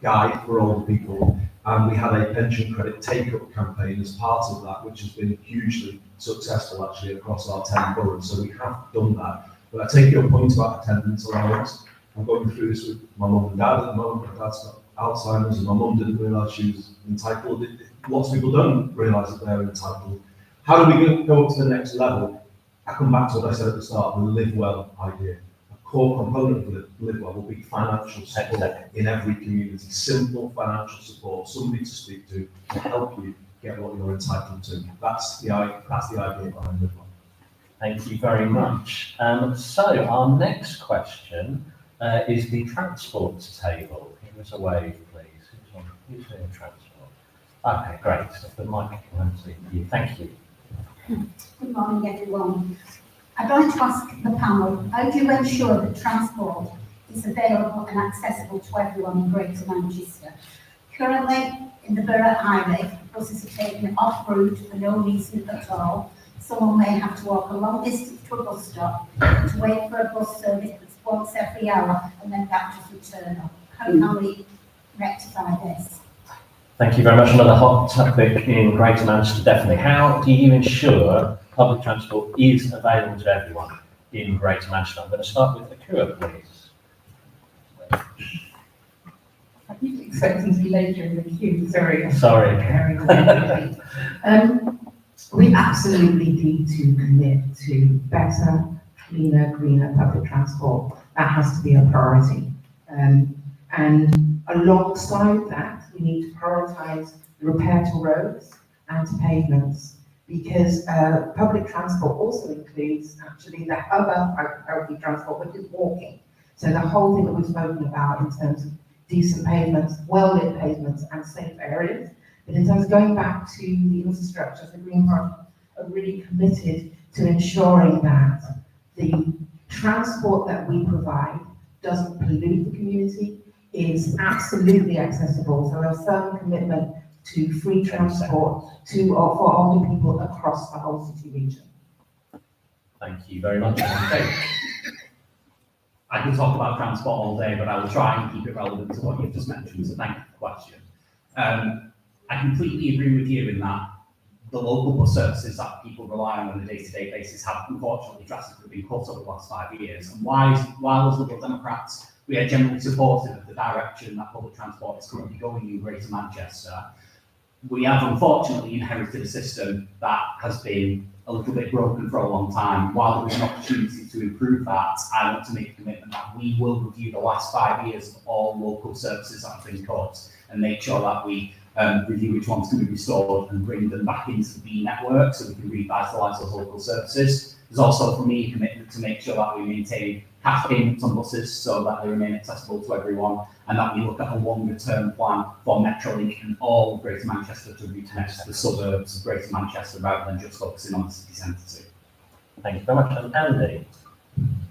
guide for older people, and we had a pension credit take-up campaign as part of that, which has been hugely successful actually across our 10 boroughs. So we have done that. But I take your point about attendance allowance. I'm going through this with my mum and dad at the moment. My dad's got Alzheimer's, and my mum didn't realise she was entitled. Lots of people don't realise that they're entitled. How do we go up to the next level? I come back to what I said at the start, the live well idea. A core component of the live well will be financial support in every community. Simple financial support, somebody to speak to help you get what you're entitled to. That's the idea behind live well. Thank you very much. So our next question is the transport table. Give us a wave, please. Who's doing transport? Okay, great. The mic can see you. Thank you. Good morning, everyone. I'd like to ask the panel, how do you ensure that transport is available and accessible to everyone in Greater Manchester? Currently, in the Borough Highway, buses are taken off-route for no reason at all. Someone may have to walk a long distance to a bus stop to wait for a bus service that's once every hour, and then that doesn't turn up. How can we rectify this? Thank you very much. Another hot topic in Greater Manchester, definitely. How do you ensure public transport is available to everyone in Greater Manchester? I'm going to start with Akua, please. I keep expecting to be later in the queue, sorry. Sorry. We absolutely need to commit to better, cleaner, greener public transport. That has to be a priority. And alongside that, we need to prioritise the repair to roads and to pavements, because public transport also includes actually the other public transport, which is walking. So the whole thing that we've spoken about in terms of decent pavements, well-lit pavements and safe areas. But in terms of going back to the infrastructure, the Green Party are really committed to ensuring that the transport that we provide doesn't pollute the community, is absolutely accessible. So a firm commitment to free transport for older people across the whole city region. Thank you very much. I can talk about transport all day, but I will try and keep it relevant to what you've just mentioned, so thank you for the question. I completely agree with you in that the local bus services that people rely on a day-to-day basis have unfortunately drastically been cut over the last 5 years. And while as Liberal Democrats, we are generally supportive of the direction that public transport is currently going in Greater Manchester, we have unfortunately inherited a system that has been a little bit broken for a long time. While there is an opportunity to improve that, I want to make a commitment that we will review the last 5 years of all local services that have been cut and make sure that we review which ones can be restored and bring them back into the B network so we can revitalise those local services. There's also, for me, a commitment to make sure that we maintain cash payments on buses so that they remain accessible to everyone, and that we look at a longer term plan for Metrolink in all of Greater Manchester to reconnect to the suburbs of Greater Manchester rather than just focusing on the city centre too. Thank you very much. And Andy?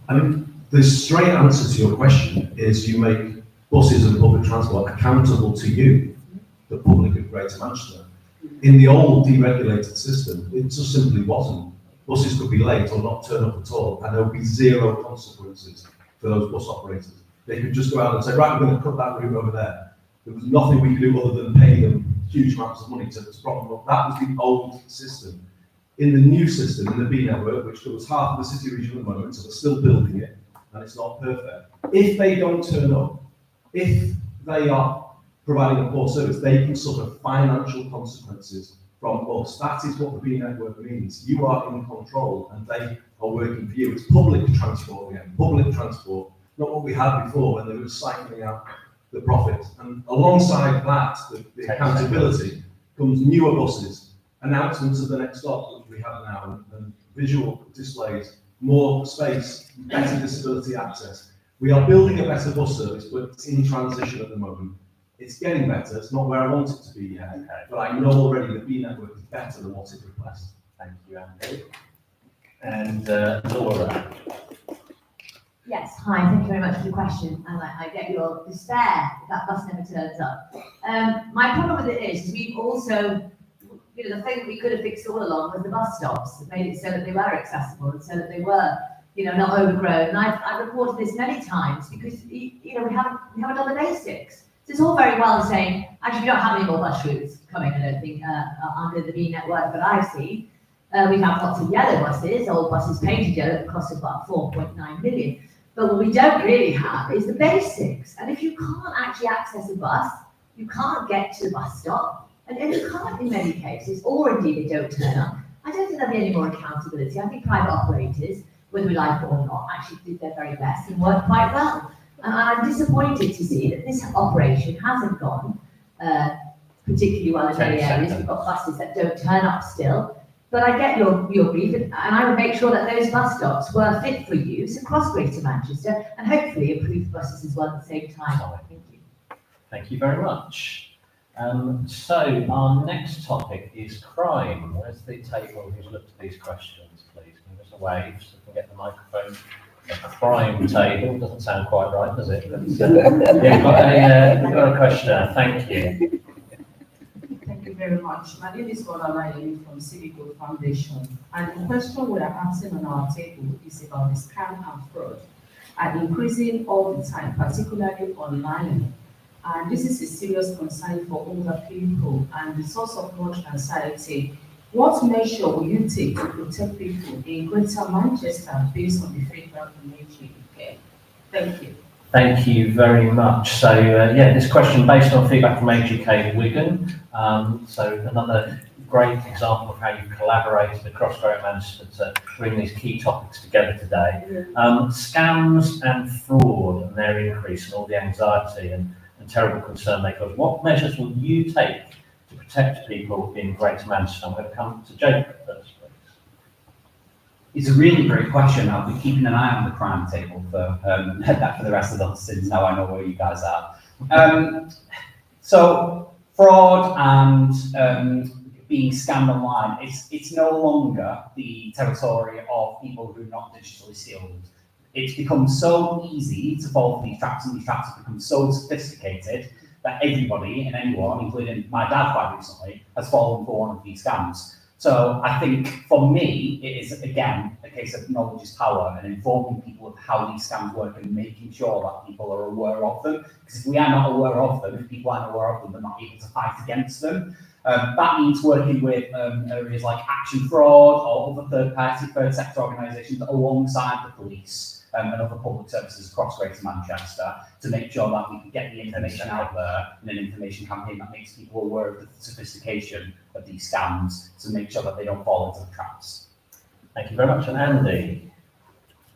I mean, the straight answer to your question is you make buses and public transport accountable to you, the public of Greater Manchester. In the old deregulated system, it just simply wasn't. Buses could be late or not turn up at all, and there would be zero consequences for those bus operators. They could just go out and say, right, we're going to cut that route over there. There was nothing we could do other than pay them huge amounts of money to prop them up. That was the old system. In the new system, in the B network, which covers half of the city region at the moment, so we're still building it, and it's not perfect. If they don't turn up, if they are providing a poor service, they can suffer financial consequences from us. That is what the B network means. You are in control and they are working for you. It's public transport again, public transport, not what we had before when they were cycling out the profit. And alongside that, the accountability comes newer buses, announcements of the next stop, which we have now, and visual displays, more space, better disability access. We are building a better bus service, but it's in transition at the moment. It's getting better. It's not where I want it to be yet, but I know already the B network is better than what it replaced. Thank you, Andy. And Laura. Yes, hi, thank you very much for the question, and I get your despair if that bus never turns up. My problem with it is we've also, you know, the thing that we could have fixed all along was the bus stops that made it so that they were accessible and so that they were, you know, not overgrown. And I've reported this many times because, you know, we haven't done the basics. So it's all very well saying, actually, we don't have any more bus routes coming, I don't think, under the B network that I've seen. We have lots of yellow buses, old buses painted yellow at the cost of about 4.9 million. But what we don't really have is the basics. And if you can't actually access a bus, you can't get to the bus stop, and you can't in many cases, or indeed they don't turn up, I don't think there'll be any more accountability. I think private operators, whether we like it or not, actually did their very best and worked quite well. And I'm disappointed to see that this operation hasn't gone particularly well in many areas. We've got buses that don't turn up still. But I get your brief, and I would make sure that those bus stops were fit for use across Greater Manchester, and hopefully improve buses as well at the same time. Thank you. Thank you very much. So our next topic is crime. Where's the table who's looked at these questions, please? Give us a wave so we can get the microphone. A crime table doesn't sound quite right, does it? But, yeah, we've got a questioner. Thank you. Thank you very much. My name is Bola from Civic Growth Foundation, and the question we are answering on our table is about the scam and fraud and increasing all the time, particularly online. And this is a serious concern for older people and the source of much anxiety. What measure will you take to protect people in Greater Manchester based on the feedback from AGK? Thank you. Thank you very much. So, yeah, this question based on feedback from AGK Wigan. So another great example of how you collaborated across Greater Manchester to bring these key topics together today. Scams and fraud and their increase and all the anxiety and terrible concern they cause. What measures will you take to protect people in Greater Manchester? I'm going to come to Jacob first, please. It's a really great question. I'll be keeping an eye on the crime table for that for the rest of the since now I know where you guys are. So fraud and being scammed online, it's no longer the territory of people who are not digitally skilled. It's become so easy to fall for these traps, and these traps have become so sophisticated that everybody and anyone, including my dad quite recently, has fallen for one of these scams. So I think for me, it is again a case of knowledge is power and informing people of how these scams work and making sure that people are aware of them. Because if we are not aware of them, if people aren't aware of them, they're not able to fight against them. That means working with areas like Action Fraud or other third sector organisations alongside the police and other public services across Greater Manchester to make sure that we can get the information out there in an information campaign that makes people aware of the sophistication of these scams to make sure that they don't fall into the traps. Thank you very much. And Andy?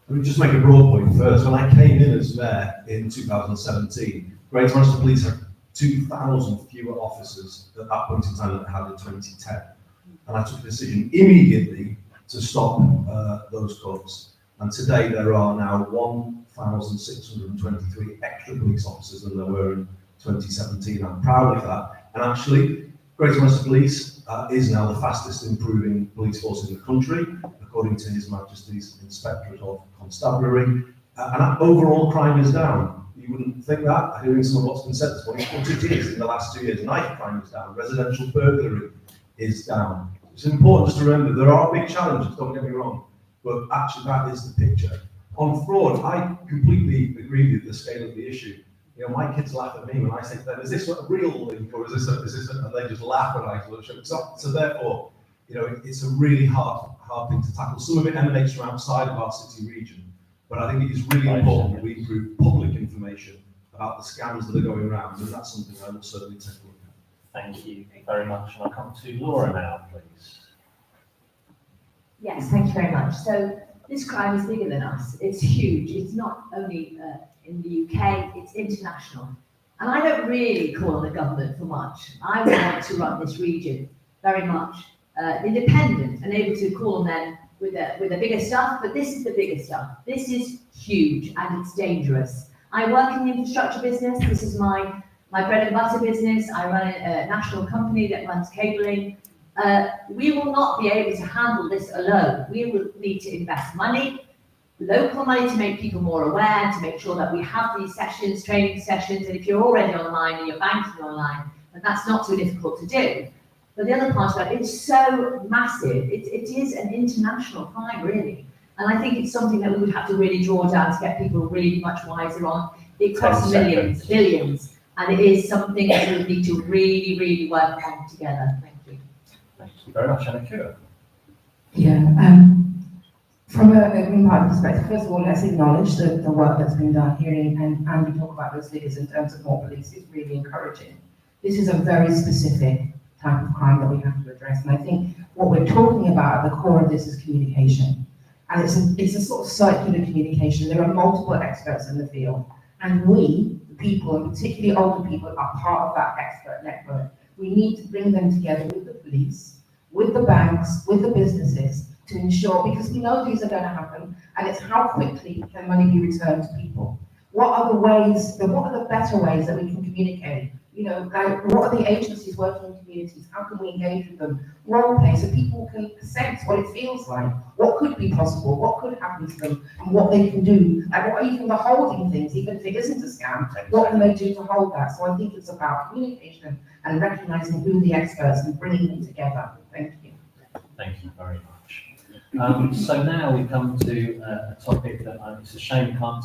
Let me just make a broad point first. When I came in as mayor in 2017, Greater Manchester Police had 2,000 fewer officers at that point in time than they had in 2010. And I took a decision immediately to stop those cuts. And today there are now 1,623 extra police officers than there were in 2017. I'm proud of that. And actually, Greater Manchester Police is now the fastest improving police force in the country, according to His Majesty's Inspectorate of Constabulary. And overall crime is down. You wouldn't think that, hearing some of what's been said this morning, but it is in the last 2 years. Knife crime is down, residential burglary is down. It's important just to remember there are big challenges, don't get me wrong, but actually that is the picture. On fraud, I completely agree with the scale of the issue. You know, my kids laugh at me when I say to them, is this a real link or is this a, and they just laugh when I show it. So therefore, you know, it's a really hard thing to tackle. Some of it emanates from outside of our city region, but I think it is really important that we improve public information about the scams that are going around, and that's something I will certainly take a look at. Thank you very much. And I'll come to Laura now, please. Yes, thank you very much. So this crime is bigger than us. It's huge. It's not only in the UK, it's international. And I don't really call on the government for much. I want to run this region very much independent and able to call on them with the bigger stuff, but this is the bigger stuff. This is huge and it's dangerous. I work in the infrastructure business. This is my bread and butter business. I run a national company that runs cabling. We will not be able to handle this alone. We will need to invest money, local money, to make people more aware, to make sure that we have these sessions, training sessions, and if you're already online and you're banking online, then that's not too difficult to do. But the other part of it, it's so massive. It is an international crime, really. And I think it's something that we would have to really draw down to get people really much wiser on. It costs millions, billions, and it is something that we need to really, really work on together. Thank you. Thank you very much, Anna Kura. Yeah, from a Green Party perspective, first of all, let's acknowledge the work that's been done here, and we talk about those figures in terms of more police is really encouraging. This is a very specific type of crime that we have to address, and I think what we're talking about at the core of this is communication, and it's a sort of circular communication. There are multiple experts in the field, and we, the people, and particularly older people, are part of that expert network. We need to bring them together with the police, with the banks, with the businesses, to ensure, because we know these are going to happen, and it's how quickly can money be returned to people. What are the ways, what are the better ways that we can communicate? You know, like, what are the agencies working in communities? How can we engage with them? Role play, so people can sense what it feels like, what could be possible, what could happen to them, and what they can do, and what even the holding things, even if it isn't a scam, what can they do to hold that? So I think it's about communication and recognizing who the experts and bringing them together. Thank you. Thank you very much. So now we come to a topic that it's a shame we can't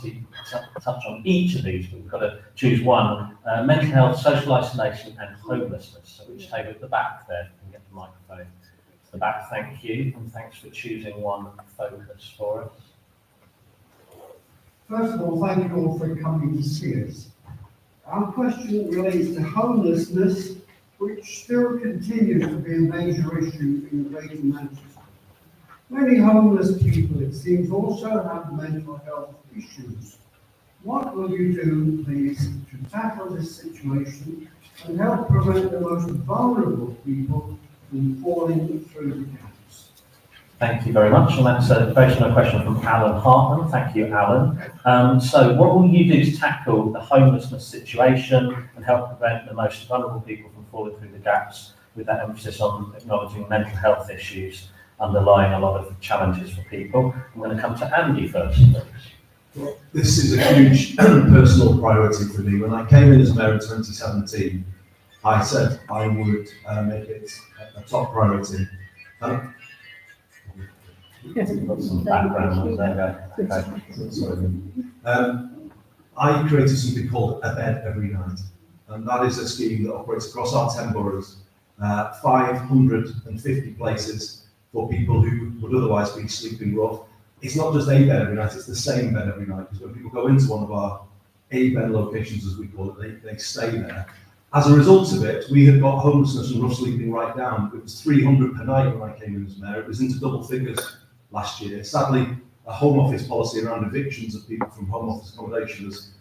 touch on each of these, but we've got to choose one. Mental health, social isolation and homelessness. So which table at the back there, you can get the microphone to the back. Thank you, and thanks for choosing one focus for us. First of all, thank you all for coming to see us. Our question relates to homelessness, which still continues to be a major issue in Greater Manchester. Many homeless people, it seems, also have mental health issues. What will you do, please, to tackle this situation and help prevent the most vulnerable people from falling through the gaps? Thank you very much, and that's based on a question from Alan Hartman. Thank you, Alan. So what will you do to tackle the homelessness situation and help prevent the most vulnerable people from falling through the gaps, with that emphasis on acknowledging mental health issues underlying a lot of challenges for people? I'm going to come to Andy first. Well, this is a huge personal priority for me. When I came in as mayor in 2017, I said I would make it a top priority. Some background there. I created something called A Bed Every Night, and that is a scheme that operates across our 10 boroughs, 550 places for people who would otherwise be sleeping rough. It's not just a bed every night, it's the same bed every night, because when people go into one of our A-bed locations, as we call it, they stay there. As a result of it, we had got homelessness and rough sleeping right down. It was 300 per night when I came in as mayor. It was into double figures last year. Sadly, a Home Office policy around evictions of people from home office accommodation has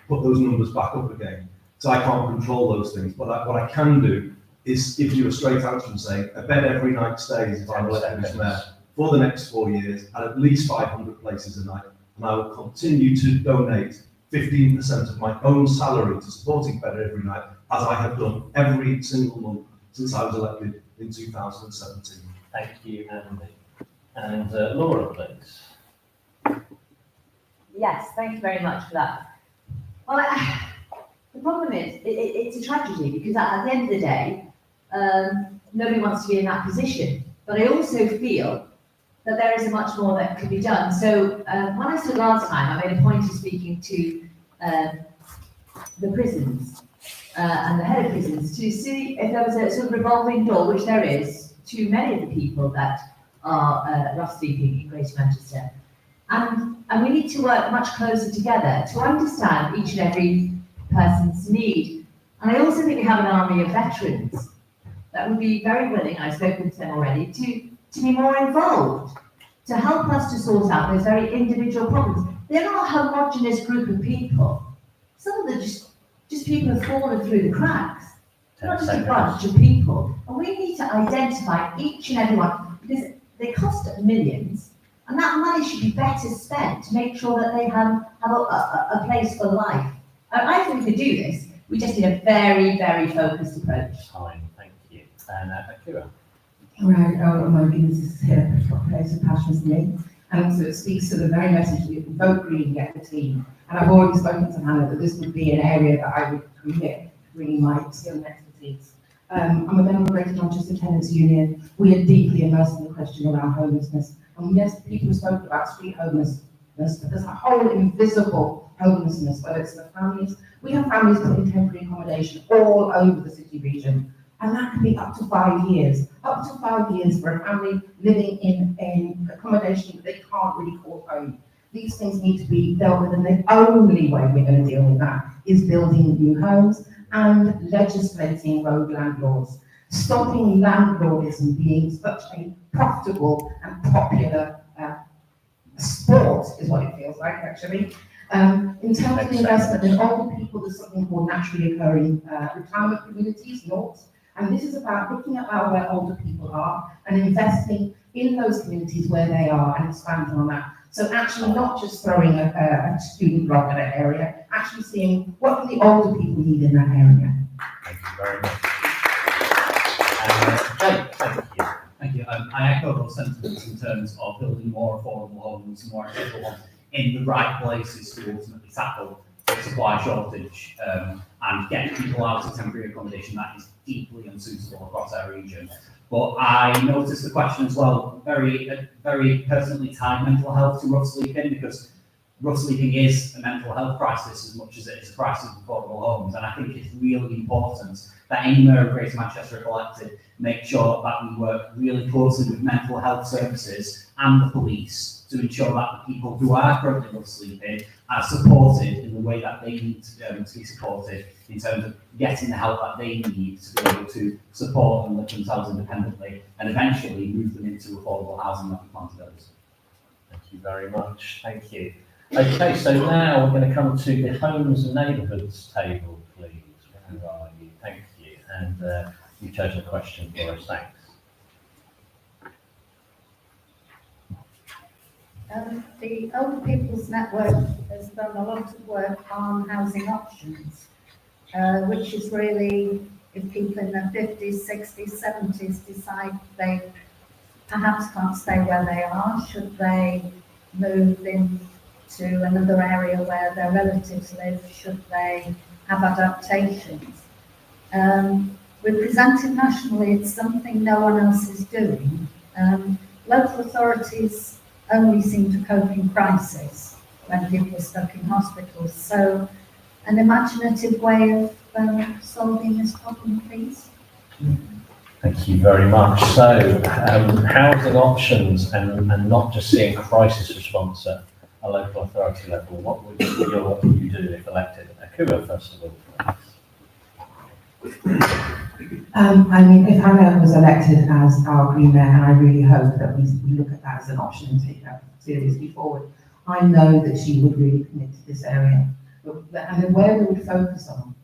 put those numbers back up again. So I can't control those things, but what I can do is give you a straight answer and say a bed every night stays if I'm elected as mayor for the next 4 years at least 500 places a night, and I will continue to donate 15% of my own salary to supporting Better Every Night, as I have done every single month since I was elected in 2017. Thank you, Andy. And Laura, please. Yes, thank you very much for that. Well, the problem is, it's a tragedy because at the end of the day, nobody wants to be in that position. But I also feel that there is much more that could be done. So when I stood last time, I made a point of speaking to the prisons and the head of prisons to see if there was a sort of revolving door, which there is, to many of the people that are rough sleeping in Greater Manchester. And we need to work much closer together to understand each and every person's need. And I also think we have an army of veterans that would be very willing, I've spoken to them already, to be more involved, to help us to sort out those very individual problems. They're not a homogenous group of people. Some of them just people have fallen through the cracks. They're not just a bunch of people. And we need to identify each and every one, because they cost millions, and that money should be better spent to make sure that they have a place for life. And I think we could do this. We just need a very, very focused approach. Fine, thank you. And Akira. Right, oh my goodness, this is here, place of passion to me. And also it speaks to the very message that if we vote green, get the team. And I've already spoken to Hannah that this would be an area that I would commit, bringing my skill and expertise. I'm a member of Greater Manchester Tenants Union. We are deeply immersed in the question around homelessness. And yes, people spoke about street homelessness, but there's a whole invisible homelessness, whether it's the families. We have families put in temporary accommodation all over the city region. And that can be up to 5 years. Up to 5 years for a family living in accommodation that they can't really call home. These things need to be dealt with, and the only way we're going to deal with that is building new homes and legislating road landlords. Stopping landlordism being such a profitable and popular sport is what it feels like, actually. In terms of the investment in older people, there's something called naturally occurring retirement communities, NORTs. And this is about looking at where older people are and investing in those communities where they are and expanding on that. So actually not just throwing a student block at an area, actually seeing what do the older people need in that area. Thank you very much. Jake, thank you. Thank you. I echo those sentiments in terms of building more affordable homes, more accessible ones in the right places to ultimately tackle the supply shortage and getting people out of temporary accommodation that is deeply unsuitable across our region. But I noticed the question as well, very personally tied mental health to rough sleeping, because rough sleeping is a mental health crisis as much as it is a crisis of affordable homes. And I think it's really important that any mayor of Greater Manchester, if elected, make sure that we work really closely with mental health services and the police to ensure that the people who are currently rough sleeping are supported in the way that they need to be supported in terms of getting the help that they need to be able to support and live themselves independently and eventually move them into affordable housing that we plan to build. Thank you very much. Thank you. Okay, so now we're going to come to the Homes and Neighbourhoods table, please. Where are you? Thank you. And you've chosen a question for us. Thanks. The Older People's Network has done a lot of work on housing options, which is really if people in their 50s, 60s, 70s decide they perhaps can't stay where they are, should they move into another area where their relatives live, should they have adaptations. We presented nationally, it's something no one else is doing. Local authorities only seem to cope in crisis when people are stuck in hospitals. So an imaginative way of solving this problem, please. Thank you very much. So housing options and not just seeing crisis response at a local authority level, what would you do if elected? Akira, first of all. I mean, if Hannah was elected as our Green Mayor, and I really hope that we look at that as an option and take that seriously forward, I know that she would really commit to this area. And where we would focus on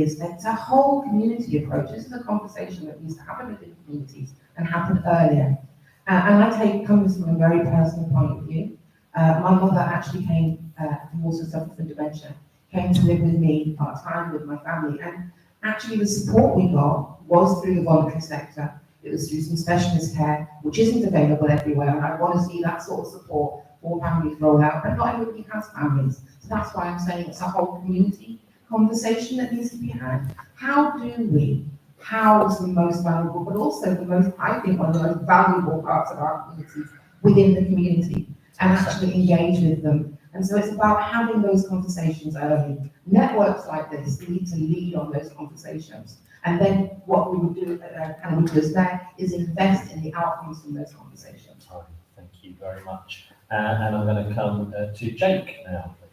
is it's a whole community approach. This is a conversation that needs to happen within communities and happen earlier. And I come from a very personal point of view. My mother actually came from also suffered from dementia, came to live with me part-time with my family, and actually the support we got was through the voluntary sector. It was through some specialist care, which isn't available everywhere, and I want to see that sort of support for families roll out, but not everybody has families. So that's why I'm saying it's a whole community conversation that needs to be had. How do we house the most valuable, but also the most, I think, one of the most valuable parts of our communities within the community, and actually engage with them? And so it's about having those conversations early. Networks like this need to lead on those conversations. And then what we would do, and we do as there, is invest in the outcomes from those conversations. Thank you very much. And I'm going to come to Jake now, please.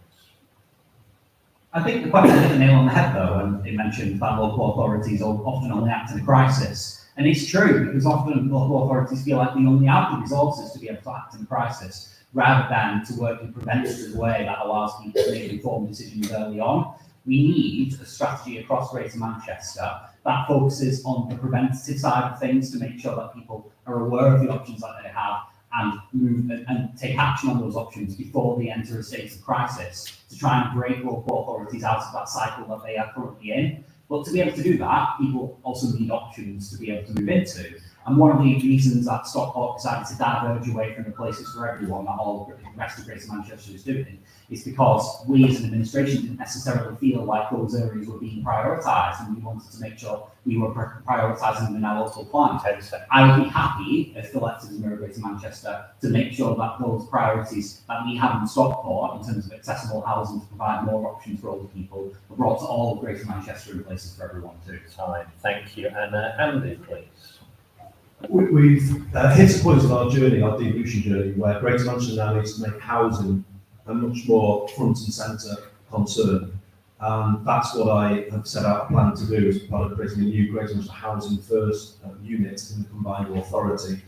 I think the question hit the nail on the head though, when it mentioned that local authorities often only act in a crisis. And it's true, because often local authorities feel like they only have the resources to be able to act in a crisis, rather than to work in a preventative way that allows people to make informed decisions early on. We need a strategy across Greater Manchester that focuses on the preventative side of things to make sure that people are aware of the options that they have and move and take action on those options before they enter a state of crisis, to try and break local authorities out of that cycle that they are currently in. But to be able to do that, people also need options to be able to move into. And one of the reasons that Stockport decided to diverge away from the places for everyone that all the rest of Greater Manchester is doing is because we as an administration didn't necessarily feel like those areas were being prioritised, and we wanted to make sure we were prioritising them in our local plan. I would be happy, if elected as Mayor of Greater Manchester, to make sure that those priorities that we have in Stockport in terms of accessible housing to provide more options for older people are brought to all of Greater Manchester and places for everyone too. Thank you. And Andy, please. We've hit a point in our journey, our devolution journey, where Greater Manchester now needs to make housing a much more front and centre concern. That's what I have set out a plan to do as part of creating a new Greater Manchester Housing First unit in the combined authority.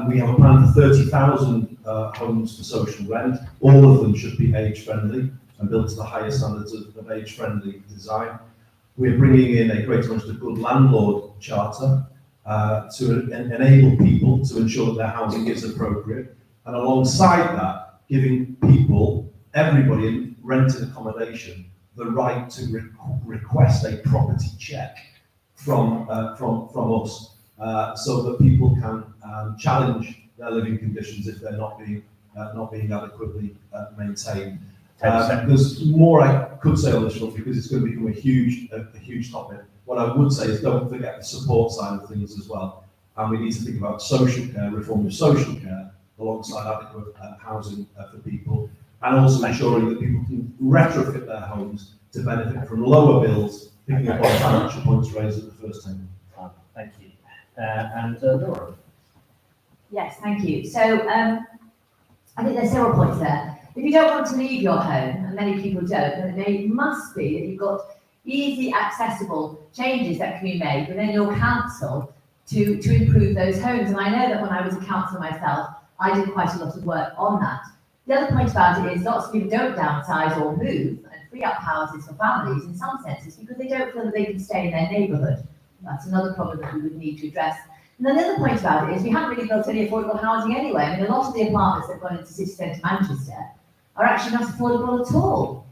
We have a plan for 30,000 homes for social rent. All of them should be age-friendly and built to the highest standards of age-friendly design. We're bringing in a Greater Manchester Good Landlord Charter to enable people to ensure that their housing is appropriate, and alongside that, giving people, everybody in rented accommodation, the right to request a property check from us, so that people can challenge their living conditions if they're not being adequately maintained. There's more I could say on this one because it's going to become a huge topic. What I would say is don't forget the support side of things as well. And we need to think about social care, reform of social care, alongside adequate housing for people, and also ensuring that people can retrofit their homes to benefit from lower bills, picking up on financial points raised at the first time. Thank you. And Laura. Yes, thank you. So I think there's several points there. If you don't want to leave your home, and many people don't, then it must be that you've got easy, accessible changes that can be made within your council to improve those homes. And I know that when I was a councillor myself, I did quite a lot of work on that. The other point about it is lots of people don't downsize or move and free up houses for families in some senses because they don't feel that they can stay in their neighbourhood. That's another problem that we would need to address. And then the other point about it is we haven't really built any affordable housing anyway. I mean, a lot of the apartments that have gone into city centre Manchester are actually not affordable at all.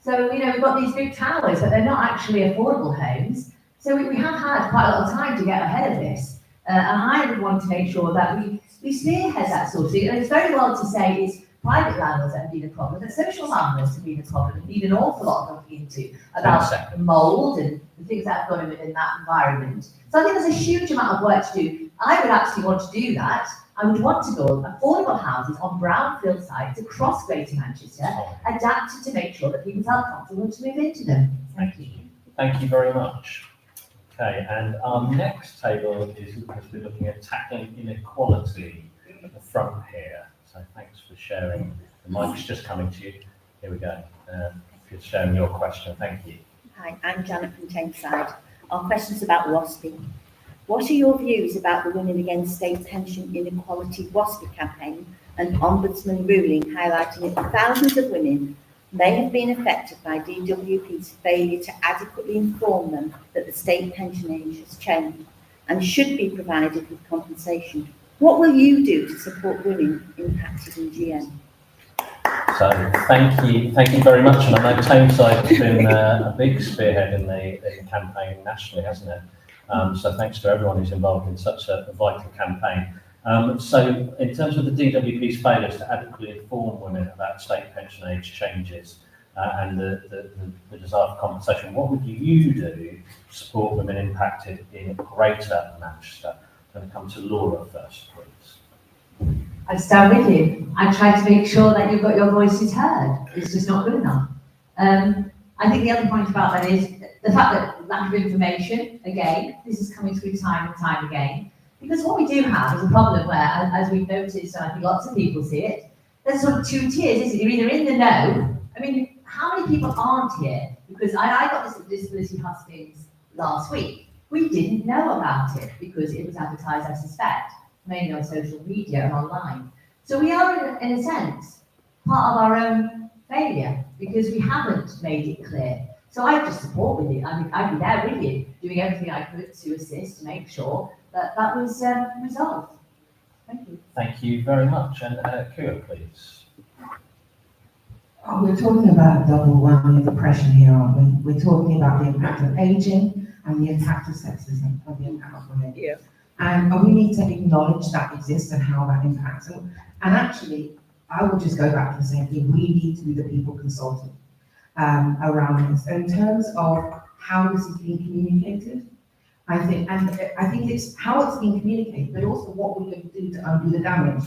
So, you know, we've got these big towers, but they're not actually affordable homes. So we have had quite a lot of time to get ahead of this. And I would want to make sure that we spearhead that sort of thing. And it's very well to say it's private landlords that have been a problem, but social landlords have been a problem and need an awful lot of looking into about mould and the things that have gone in that environment. So I think there's a huge amount of work to do. I would actually want to do that. I would want to build affordable houses on brownfield sites across Greater Manchester, adapted to make sure that people felt comfortable to move into them. Thank you. Thank you very much. Okay, and our next table is going to be looking at tackling inequality at the front here. So thanks for sharing. The mic's just coming to you. Here we go. If you're sharing your question, thank you. Hi, I'm Janet from Tameside. Our question's about WASPI. What are your views about the Women Against State Pension Inequality WASPI campaign and Ombudsman ruling highlighting that thousands of women may have been affected by DWP's failure to adequately inform them that the state pension age has changed and should be provided with compensation. What will you do to support women impacted in GM? So thank you very much. And I know Tameside has been a big spearhead in the campaign nationally, hasn't it? So thanks to everyone who's involved in such a vital campaign. So in terms of the DWP's failures to adequately inform women about state pension age changes and the desire for compensation, what would you do to support women impacted in Greater Manchester? I'm going to come to Laura first, please. I'd stand with you. I'd try to make sure that you've got your voices heard. It's just not good enough. I think the other point about that is the fact that lack of information, again, this is coming through time and time again. Because what we do have is a problem where, as we've noticed, and I think lots of people see it, there's sort of two tiers, isn't it? You're either in the know. I mean, how many people aren't here? Because I got this at Disability Hustings last week. We didn't know about it because it was advertised, I suspect, mainly on social media and online. So we are, in a sense, part of our own failure because we haven't made it clear. So I just support with you. I mean, I'd be there with you, doing everything I could to assist, to make sure that that was resolved. Thank you. Thank you very much. And Kira, please. Oh, we're talking about a double whammy of oppression here, aren't we? We're talking about the impact of ageing and the impact of sexism and the impact of women. Yeah. And we need to acknowledge that exists and how that impacts. And actually, I will just go back to the same thing. We need to be the people consulting around this. In terms of how this is being communicated, I think it's how it's being communicated, but also what we're going to do to undo the damage.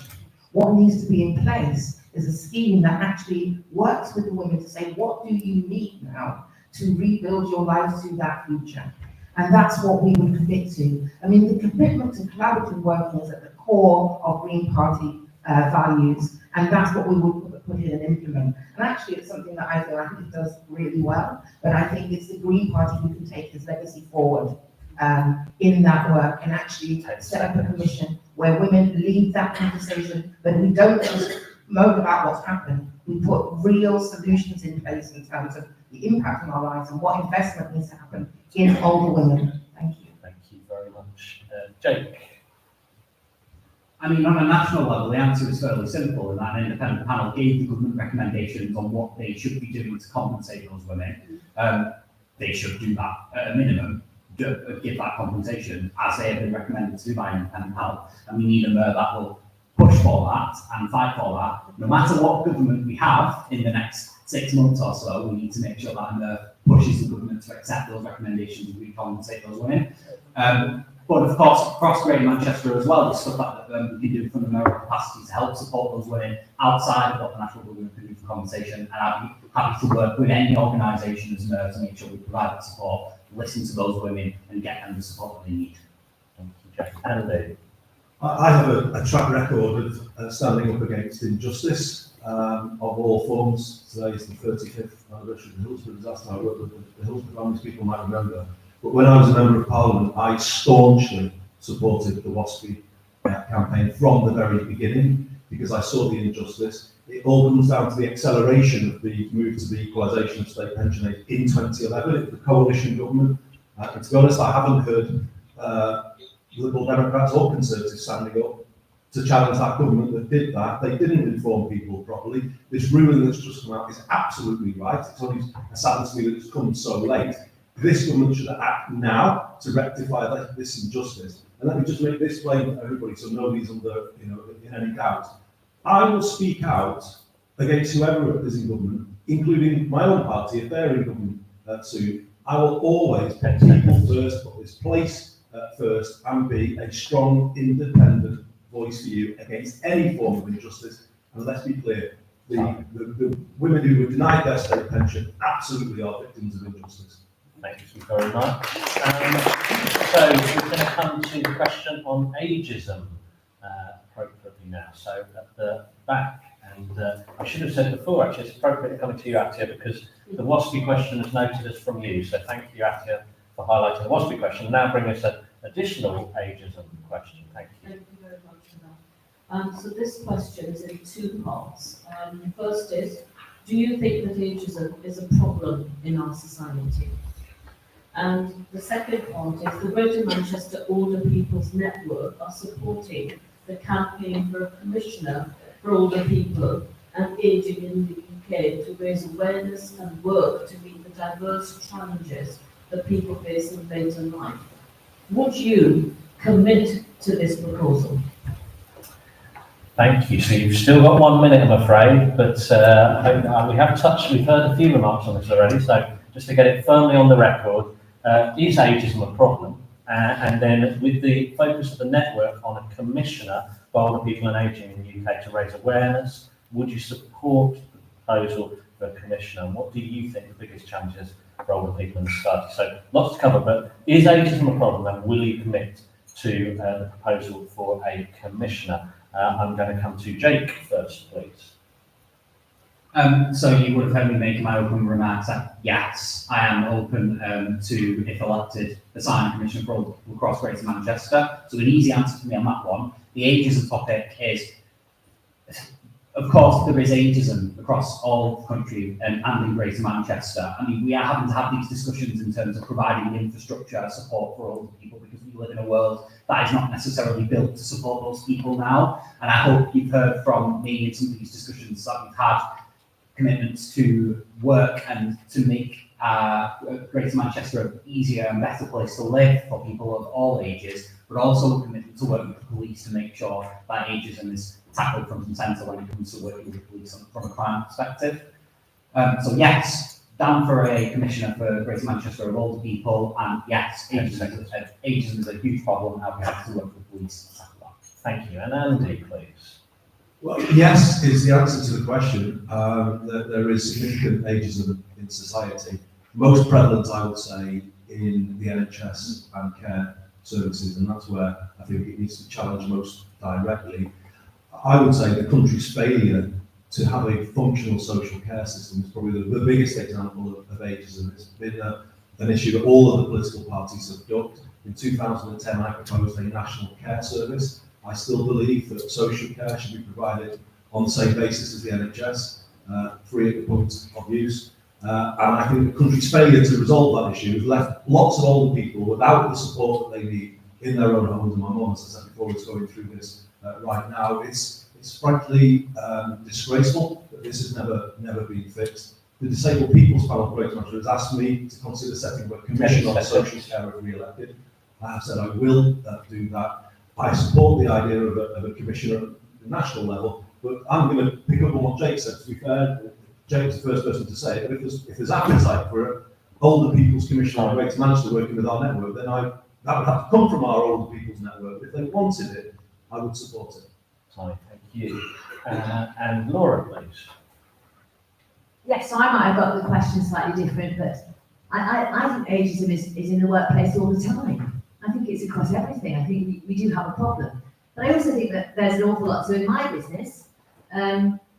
What needs to be in place is a scheme that actually works with the women to say, what do you need now to rebuild your life to that future? And that's what we would commit to. I mean, the commitment to collaborative working is at the core of Green Party values, and that's what we would put in and implement. And actually, it's something that I feel like it does really well, but I think it's the Green Party who can take this legacy forward in that work and actually set up a commission where women lead that conversation, but we don't just moan about what's happened. We put real solutions in place in terms of the impact on our lives and what investment needs to happen in older women. Thank you. Thank you very much. Jake. I mean, on a national level, the answer is fairly simple, and that an independent panel gave the government recommendations on what they should be doing to compensate those women. They should do that at a minimum, give that compensation as they have been recommended to do by an independent panel. And we need a MER that will push for that and fight for that. No matter what government we have in the next 6 months or so, we need to make sure that MER pushes the government to accept those recommendations and recompensate those women. But of course, across Greater Manchester as well, there's stuff that we can do from the mayoral capacity to help support those women outside of what the national government can do for compensation. And I'd be happy to work with any organisation as MER to make sure we provide that support, listen to those women and get them the support that they need. Thank you, Jack. Andy. I have a track record of standing up against injustice of all forms. Today is the 35th anniversary of the Hillsborough disaster. I work with the Hillsborough families, people might remember. But when I was a member of Parliament, I staunchly supported the WASPI campaign from the very beginning because I saw the injustice. It all comes down to the acceleration of the move to the equalisation of state pension age in 2011. It was the coalition government. And to be honest, I haven't heard Liberal Democrats or Conservatives standing up to challenge that government that did that. They didn't inform people properly. This ruling that's just come out is absolutely right. It's only a sadness to me that it's come so late. This government should act now to rectify this injustice. And let me just make this plain for everybody so nobody's under, in any doubt. I will speak out against whoever is in government, including my own party, if they're in government soon. I will always put people first, put this place first, and be a strong, independent voice for you against any form of injustice. And let's be clear, the women who were denied their state pension absolutely are victims of injustice. Thank you very much. So we're going to come to the question on ageism appropriately now. So at the back, and I should have said before, actually, it's appropriate coming to you, Atia, because the WASPI question is noted as from you. So thank you, Atia, for highlighting the WASPI question. Now bring us an additional ageism question. Thank you. Thank you very much for that. So this question is in two parts. First is, do you think that ageism is a problem in our society? And the second point is the Greater Manchester Older People's Network are supporting the campaign for a commissioner for older people and ageing in the UK to raise awareness and work to meet the diverse challenges that people face in later life. Would you commit to this proposal? Thank you. So you've still got 1 minute, I'm afraid, but we've heard a few remarks on this already. So just to get it firmly on the record, is ageism a problem? And then with the focus of the network on a commissioner for older people and ageing in the UK to raise awareness, would you support the proposal for a commissioner? And what do you think the biggest challenges for older people in society? So lots to cover, but is ageism a problem, and will you commit to the proposal for a commissioner? I'm going to come to Jake first, please. So you would have heard me make my open remarks that yes, I am open to, if elected, assign a commissioner for all across Greater Manchester. So an easy answer for me on that one. The ageism topic is, of course, there is ageism across all the country and in Greater Manchester. I mean, we are having to have these discussions in terms of providing the infrastructure support for older people, because we live in a world that is not necessarily built to support those people now. And I hope you've heard from me in some of these discussions that we've had commitments to work and to make Greater Manchester an easier and better place to live for people of all ages, but also a commitment to work with the police to make sure that ageism is tackled front and centre when it comes to working with the police from a crime perspective. So yes, down for a commissioner for Greater Manchester of older people, and yes, ageism is a huge problem, and we have to work with the police to tackle that. Thank you. And Andy, please. Well, yes is the answer to the question. There is significant ageism in society. Most prevalent, I would say, in the NHS and care services, and that's where I think it needs to challenge most directly. I would say the country's failure to have a functional social care system is probably the biggest example of ageism. It's been an issue that all of the political parties have ducked. In 2010, I proposed a national care service. I still believe that social care should be provided on the same basis as the NHS, free at the point of use. And I think the country's failure to resolve that issue has left lots of older people without the support that they need in their own homes. And my mum, as I said before, is going through this right now. It's frankly disgraceful that this has never been fixed. The Disabled People's Panel of Greater Manchester has asked me to consider setting up a commission on social care if re-elected. I have said I will do that. I support the idea of a commissioner at the national level, but I'm going to pick up on what Jake said. To be fair, Jake's the first person to say it, but if there's appetite for an older people's commissioner in Greater Manchester working with our network, then that would have to come from our older people's network. If they wanted it, I would support it. Sorry, thank you. And Laura, please. Yes, so I might have got the question slightly different, but I think ageism is in the workplace all the time. I think it's across everything. I think we do have a problem. But I also think that there's an awful lot. So in my business,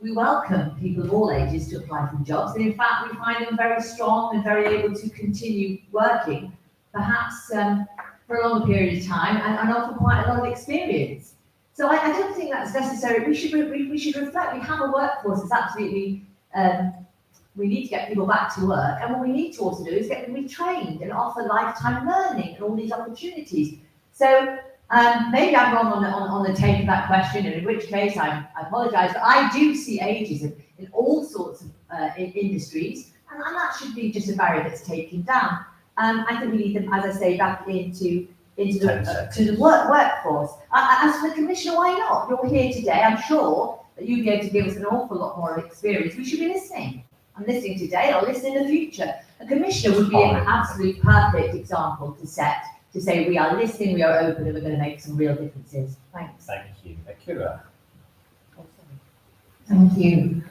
we welcome people of all ages to apply for jobs. And in fact, we find them very strong and very able to continue working, perhaps for a longer period of time and offer quite a lot of experience. So I don't think that's necessary. We should reflect. We have a workforce that's absolutely, we need to get people back to work. And what we need to also do is get them retrained and offer lifetime learning and all these opportunities. So maybe I'm wrong on the take of that question, and in which case I apologise, but I do see ageism in all sorts of industries, and that should be just a barrier that's taken down. I think we need them, as I say, back into the workforce. As for the commissioner, why not? You're here today. I'm sure that you'd be able to give us an awful lot more experience. We should be listening. I'm listening today, and I'll listen in the future. A commissioner would be an absolute perfect example to set, to say we are listening, we are open, and we're going to make some real differences. Thanks. Thank you. Akira. Thank you.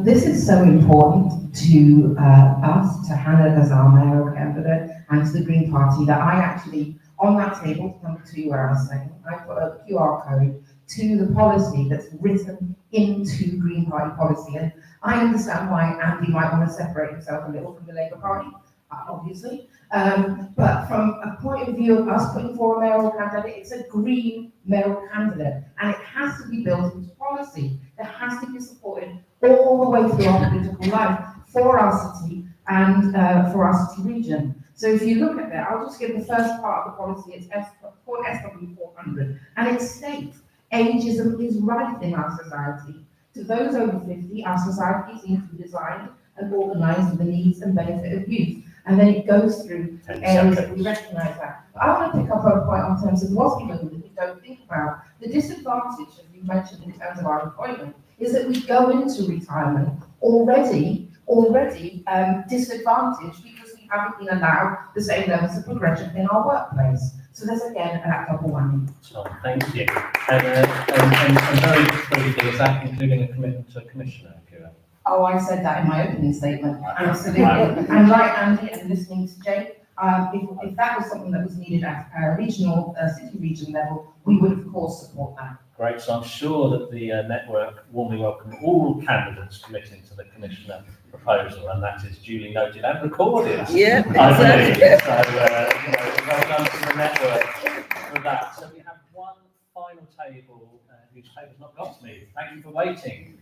This is so important to us, to Hannah as our mayoral candidate, and to the Green Party, that I actually, on that table, number 2 where I was saying, I put a QR code to the policy that's written into Green Party policy. And I understand why Andy might want to separate himself a little from the Labour Party, obviously. But from a point of view of us putting forward a mayoral candidate, it's a green mayoral candidate, and it has to be built into policy. It has to be supported all the way through our political quality of life for our city and for our city region. So if you look at that, I'll just give the first part of the policy. It's called SW400, and it states ageism is rife in our society. To those over 50, our society seems to be designed and organised for the needs and benefit of youth. And then it goes through the areas that we recognise that. But I want to pick up on a point in terms of what's given that we don't think about. The disadvantage, as you mentioned in terms of our employment, is that we go into retirement already disadvantaged because we haven't been allowed the same levels of progression in our workplace. So there's again a double whammy. So, thank you. And very briefly, is that including a commitment to a commissioner, Kira? Oh, I said that in my opening statement, absolutely. And like Andy, and listening to Jake, if that was something that was needed at a regional, city region level, we would of course support that. Great, so I'm sure that the network warmly welcome all candidates committing to the commissioner proposal, and that is duly noted and recorded. Yeah, I believe. So, well done to the network for that. So we have one final table whose table's not got to me. Thank you for waiting.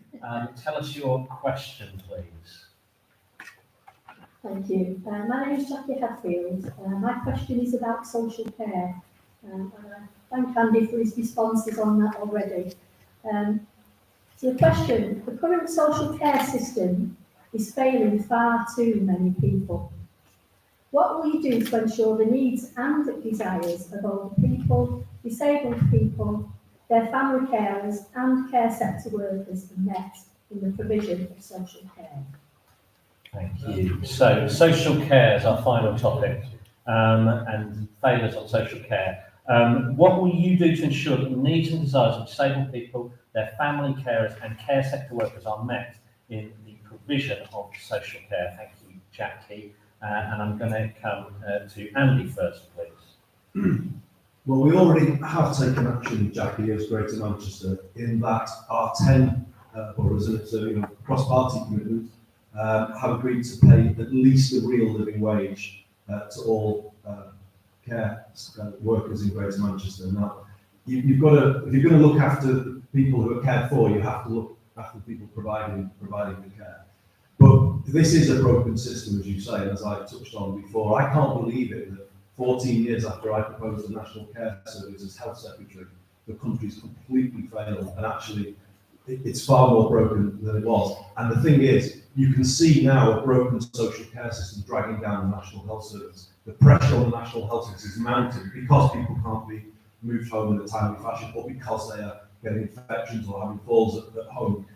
Tell us your question, please. Thank you. My name is Jackie Hadfield. My question is about social care. And I thank Andy for his responses on that already. So the question, the current social care system is failing far too many people. What will you do to ensure the needs and desires of older people, disabled people, their family carers and care sector workers are met in the provision of social care? Thank you. So, social care is our final topic, and failures on social care. What will you do to ensure that the needs and desires of disabled people, their family carers and care sector workers are met in the provision of social care? Thank you, Jackie. And I'm going to come to Andy first, please. Well, we already have taken action, Jackie, as Greater Manchester, in that our 10 boroughs, and it's a cross-party commitment, have agreed to pay at least a real living wage to all care workers in Greater Manchester. Now, you've got to, if you're going to look after people who are cared for, you have to look after people providing the care. But this is a broken system, as you say, and as I touched on before. I can't believe it that 14 years after I proposed the National Care Service as Health Secretary, the country's completely failed, and actually it's far more broken than it was. And the thing is, you can see now a broken social care system dragging down the National Health Service. The pressure on the National Health Service is mounting because people can't be moved home in a timely fashion, or because they are getting infections or having falls at home.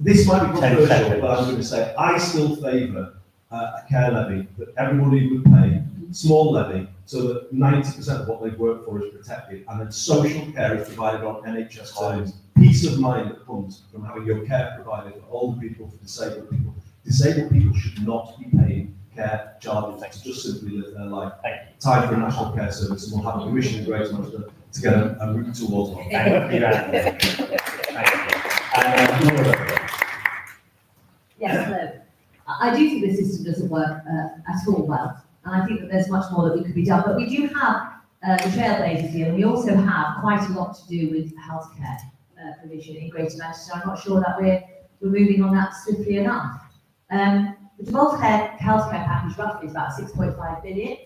This might be controversial, but I'm going to say I still favour a care levy that everybody would pay, small levy, so that 90% of what they've worked for is protected, and then social care is provided on NHS terms. Peace of mind that comes from having your care provided for older people, for disabled people. Disabled people should not be paying care charges to just simply live their life. Time for a National Care Service, and we'll have a commission in Greater Manchester to get a route towards one. Thank you, Andy. Thank you. Yes, hello. I do think the system doesn't work at all well, and I think that there's much more that we could be done. But we do have the Trailblazers here, and we also have quite a lot to do with healthcare provision in Greater Manchester. I'm not sure that we're moving on that swiftly enough. The devolved healthcare package roughly is about 6.5 billion,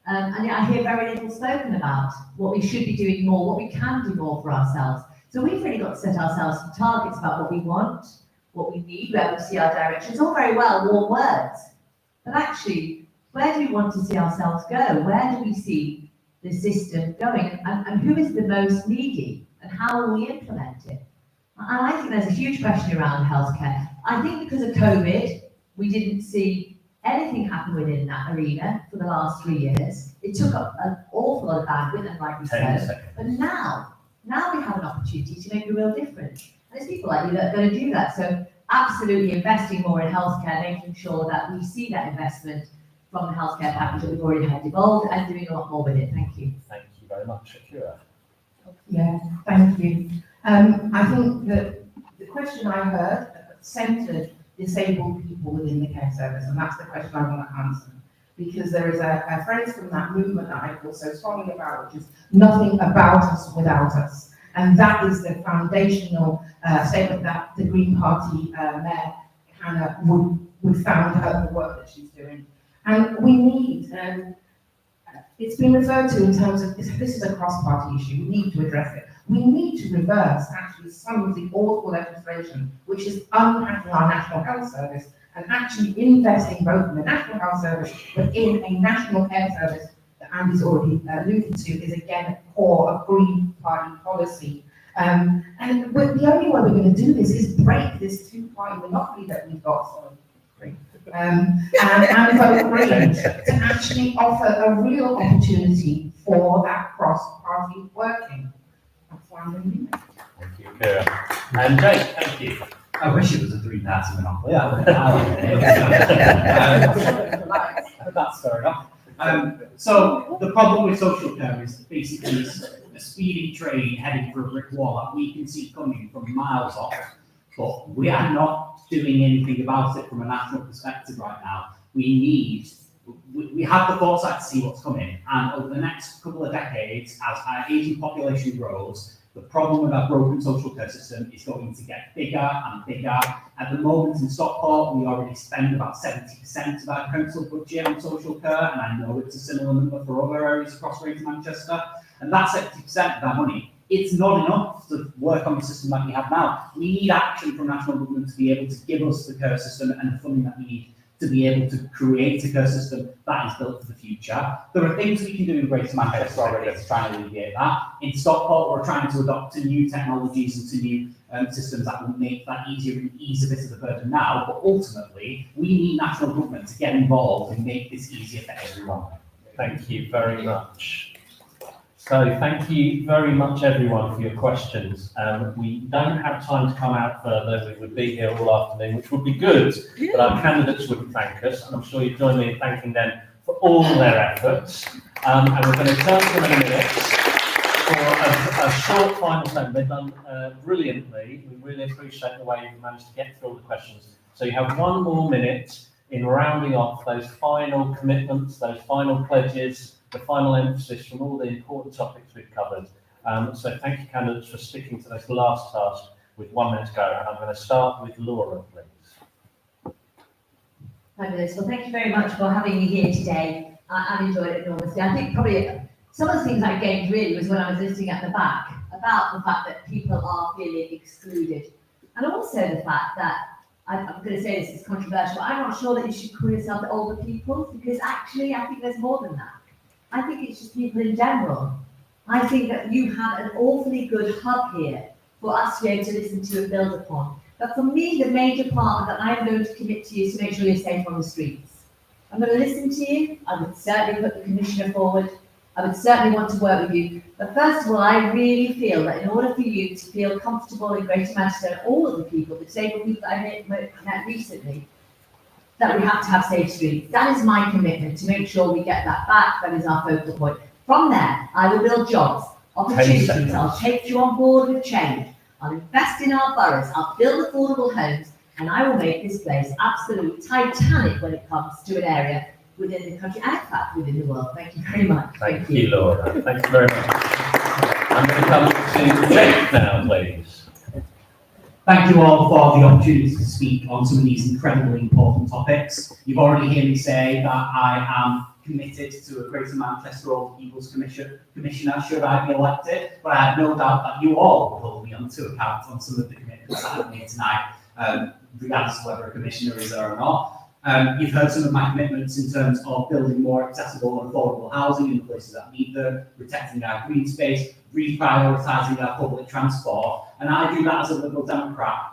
and yet I hear very little spoken about what we should be doing more, what we can do more for ourselves. So we've really got to set ourselves some targets about what we want, what we need, where we see our direction. It's all very well, warm words, but actually, where do we want to see ourselves go? Where do we see the system going? And who is the most needy? And how will we implement it? And I think there's a huge question around healthcare. I think because of COVID, we didn't see anything happen within that arena for the last 3 years. It took up an awful lot of bandwidth, and rightly so. But now we have an opportunity to make a real difference. And there's people like you that are going to do that. So absolutely investing more in healthcare, making sure that we see that investment from the healthcare package that we've already had devolved, and doing a lot more with it. Thank you. Thank you very much, Akira. Yeah, thank you. I think that the question I heard centred disabled people within the care service, and that's the question I want to answer. Because there is a phrase from that movement that I feel so strongly about, which is nothing about us without us. And that is the foundational statement that the Green Party mayor Hannah would found her the work that she's doing. And we need, it's been referred to in terms of, this is a cross-party issue, we need to address it. We need to reverse actually some of the awful legislation which is unpacking our National Health Service and actually investing both in the National Health Service but in a National Care Service that Andy's already alluded to is again at the core of Green Party policy. And the only way we're going to do this is break this two-party monopoly that we've got. And vote Green to actually offer a real opportunity for that cross-party working. That's why I'm going to do it. Thank you, Kira. And Jake, thank you. I wish it was a three-party monopoly. That's fair enough. So the problem with social care is basically a speeding train heading for a brick wall that we can see coming from miles off, but we are not doing anything about it from a national perspective right now. We have the foresight to see what's coming, and over the next couple of decades, as our aging population grows, the problem with our broken social care system is going to get bigger and bigger. At the moment in Stockport, we already spend about 70% of our council budget on social care, and I know it's a similar number for other areas across Greater Manchester. And that 70% of our money, it's not enough to work on the system that we have now. We need action from national government to be able to give us the care system and the funding that we need to be able to create a care system that is built for the future. There are things we can do in Greater Manchester already to try and alleviate that. In Stockport, we're trying to adopt to new technologies and to new systems that will make that easier and ease a bit of the burden now. But ultimately, we need national government to get involved and make this easier for everyone. Thank you very much. So thank you very much, everyone, for your questions. We don't have time to come out further. We would be here all afternoon, which would be good, but our candidates wouldn't thank us, and I'm sure you join me in thanking them for all their efforts. And we're going to turn to them in a minute for a short final statement. They've done brilliantly. We really appreciate the way you've managed to get through all the questions. So you have 1 more minute in rounding off those final commitments, those final pledges, the final emphasis from all the important topics we've covered. So thank you, candidates, for sticking to this last task with 1 minute to go. And I'm going to start with Laura, please. Fabulous. Well, thank you very much for having me here today. I've enjoyed it enormously. I think probably some of the things I gained really was when I was listening at the back about the fact that people are feeling excluded. And also the fact that, I'm going to say this is controversial, I'm not sure that you should call yourself the older people, because actually I think there's more than that. I think it's just people in general. I think that you have an awfully good hub here for us to be able to listen to and build upon. But for me, the major part that I'm going to commit to you is to make sure you're safe on the streets. I'm going to listen to you. I would certainly put the commissioner forward. I would certainly want to work with you. But first of all, I really feel that in order for you to feel comfortable in Greater Manchester, and all of the people, the disabled people that I met recently, that we have to have safe streets. That is my commitment, to make sure we get that back. That is our focal point. From there, I will build jobs, opportunities. I'll take you on board with change. I'll invest in our boroughs. I'll build affordable homes, and I will make this place absolutely titanic when it comes to an area within the country and in fact within the world. Thank you very much. Thank you, Laura. Thank you very much. I'm going to come to Jake now, please. Thank you all for the opportunity to speak on some of these incredibly important topics. You've already heard me say that I am committed to a Greater Manchester Old People's Commissioner should I be elected, but I have no doubt that you all will hold me onto account on some of the commitments that I've made tonight, regardless of whether a commissioner is there or not. You've heard some of my commitments in terms of building more accessible and affordable housing in the places that need them, protecting our green space, reprioritising our public transport, and I do that as a Liberal Democrat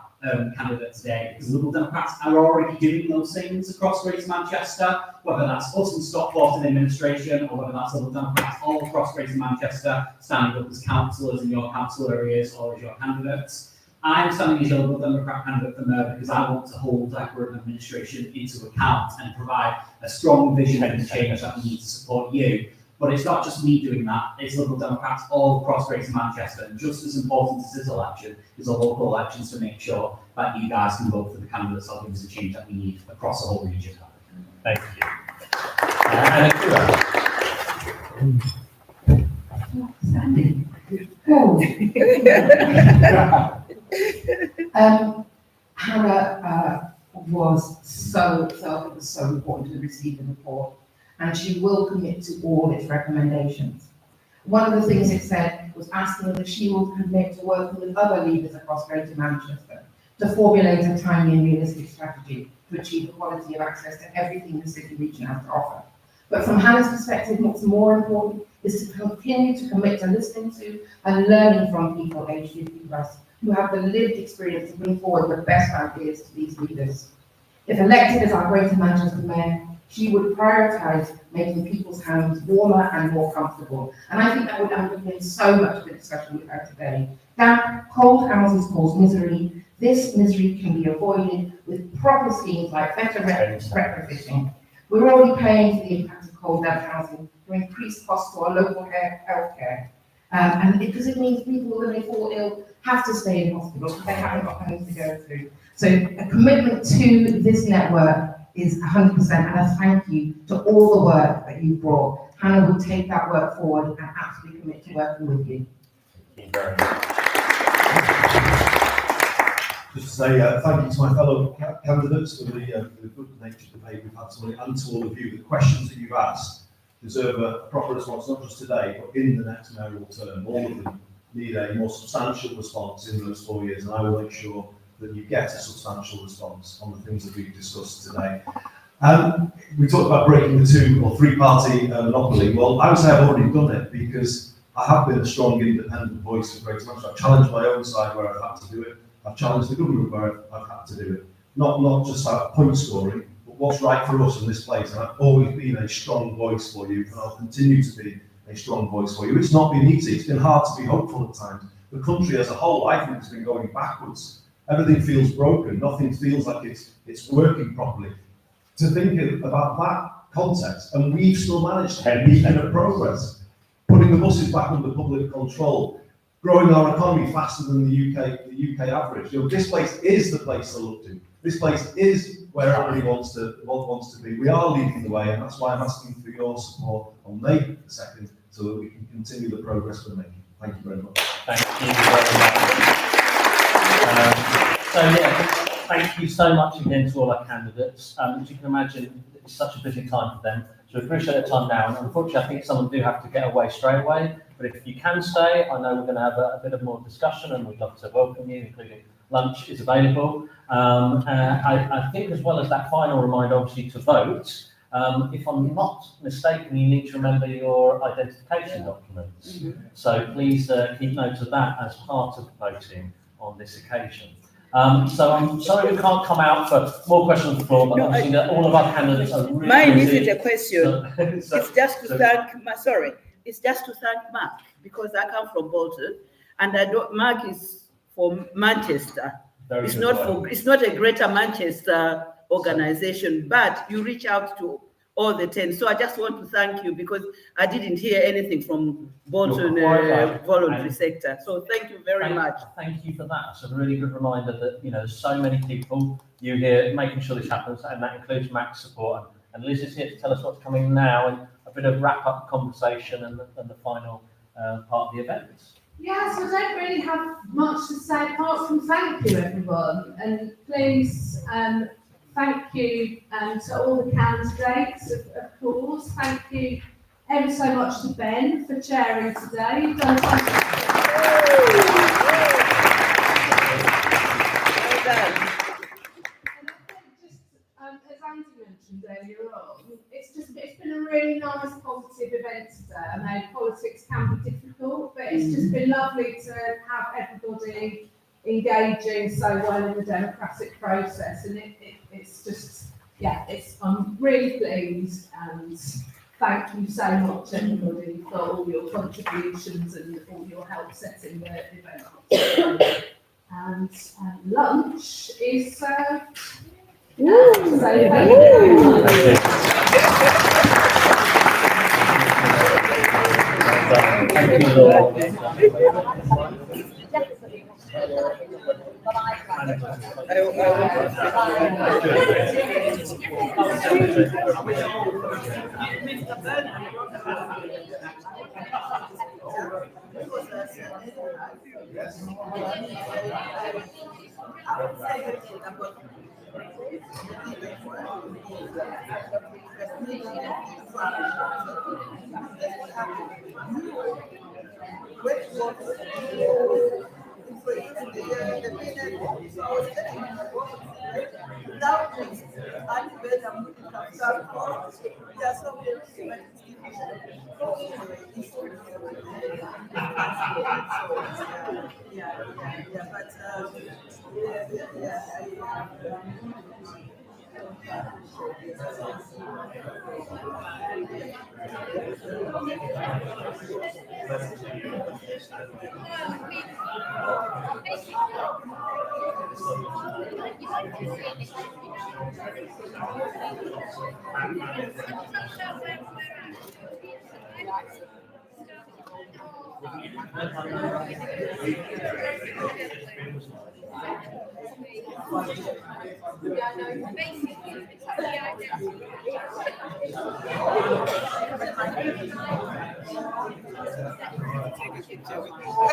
candidate today, because Liberal Democrats are already doing those things across Greater Manchester, whether that's us in Stockport in administration, or whether that's Liberal Democrats all across Greater Manchester standing up as councillors in your council areas or as your candidates. I'm standing as a Liberal Democrat candidate for mayor because I want to hold our current administration into account and provide a strong vision of the change that we need to support you. But it's not just me doing that, it's Liberal Democrats all across Greater Manchester. And just as important as this election is the local elections to make sure that you guys can vote for the candidates that give us the change that we need across the whole region. Thank you. Sandy. Hannah was so important to receive the report, and she will commit to all its recommendations. One of the things it said was asking that she will commit to working with other leaders across Greater Manchester to formulate a timely and realistic strategy to achieve equality of access to everything the city region has to offer. But from Hannah's perspective, what's more important is to continue to commit to listening to and learning from people aged 50 plus who have the lived experience to bring forward the best ideas to these leaders. If elected as our Greater Manchester Mayor, she would prioritise making people's homes warmer and more comfortable. And I think that would underpin so much of the discussion we've had today. Damp, cold houses cause misery. This misery can be avoided with proper schemes like better retrofitting. We're already paying for the impact of cold, damp housing through increased costs to our local healthcare. And because it means people, when they fall ill, have to stay in hospital because they haven't got homes to go to. So a commitment to this network is 100%, and a thank you to all the work that you brought. Hannah will take that work forward and absolutely commit to working with you. Thank you very much. Just to say thank you to my fellow candidates for the good-natured debate we've had today, and to all of you. The questions that you've asked deserve a proper response, not just today, but in the next mayoral term. All of them need a more substantial response in those 4 years, and I will make sure that you get a substantial response on the things that we've discussed today. We talked about breaking the 2 or 3 party monopoly. Well, I would say I've already done it because I have been a strong independent voice for Greater Manchester. I've challenged my own side where I've had to do it. I've challenged the government where I've had to do it. Not just about point scoring, but what's right for us in this place. And I've always been a strong voice for you, and I'll continue to be a strong voice for you. It's not been easy. It's been hard to be hopeful at times. The country as a whole, I think, has been going backwards. Everything feels broken. Nothing feels like it's working properly. To think about that context, and we've still managed to make a progress, putting the buses back under public control, growing our economy faster than the UK average. You know, this place is the place to look to. This place is where everybody wants to be. We are leading the way, and that's why I'm asking for your support on May 2nd, so that we can continue the progress we're making. Thank you very much. Thank you very much. Thank you so much again to all our candidates. As you can imagine, it's such a busy time for them, so we appreciate the time now. And unfortunately, I think some of them do have to get away straight away. But if you can stay, I know we're going to have a bit of more discussion, and we'd love to welcome you, including lunch is available. I think, as well as that final reminder, obviously, to vote. If I'm not mistaken, you need to remember your identification documents. So please keep note of that as part of voting on this occasion. So I'm sorry we can't come out for more questions on the floor, but obviously that all of our candidates are really Mine busy. isn't a question. It's just to thank, it's just to thank Mark, because I come from Bolton, and Mark is for Manchester. It's not a Greater Manchester organization, but you reach out to all the 10. So I just want to thank you, because I didn't hear anything from Bolton voluntary sector. So thank you very much. Thank you for that. It's a really good reminder that, you know, there's so many people you hear making sure this happens, and that includes Mac's support. And Liz is here to tell us what's coming now, and a bit of wrap-up conversation and the final part of the event. Yes, I don't really have much to say apart from thank you, everyone. And please, thank you to all the candidates, of course. Thank you ever so much to Ben for chairing today. You've done as Andy mentioned earlier on, it's been a really nice, positive event today. I know politics can be difficult, but it's just been lovely to have everybody engaging so well in the democratic process, and it's just, I'm really pleased, and thank you so much, everybody, for all your contributions and all your help setting the event up. And lunch is served. So thank you very much. Thank you, Lord. Can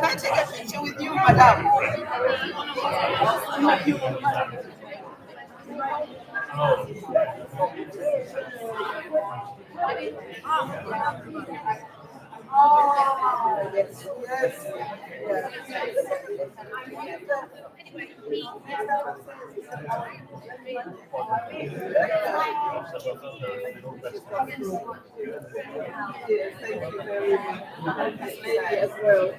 I take a picture with you, madam? Oh, yes, yes. Thank you very much. As well.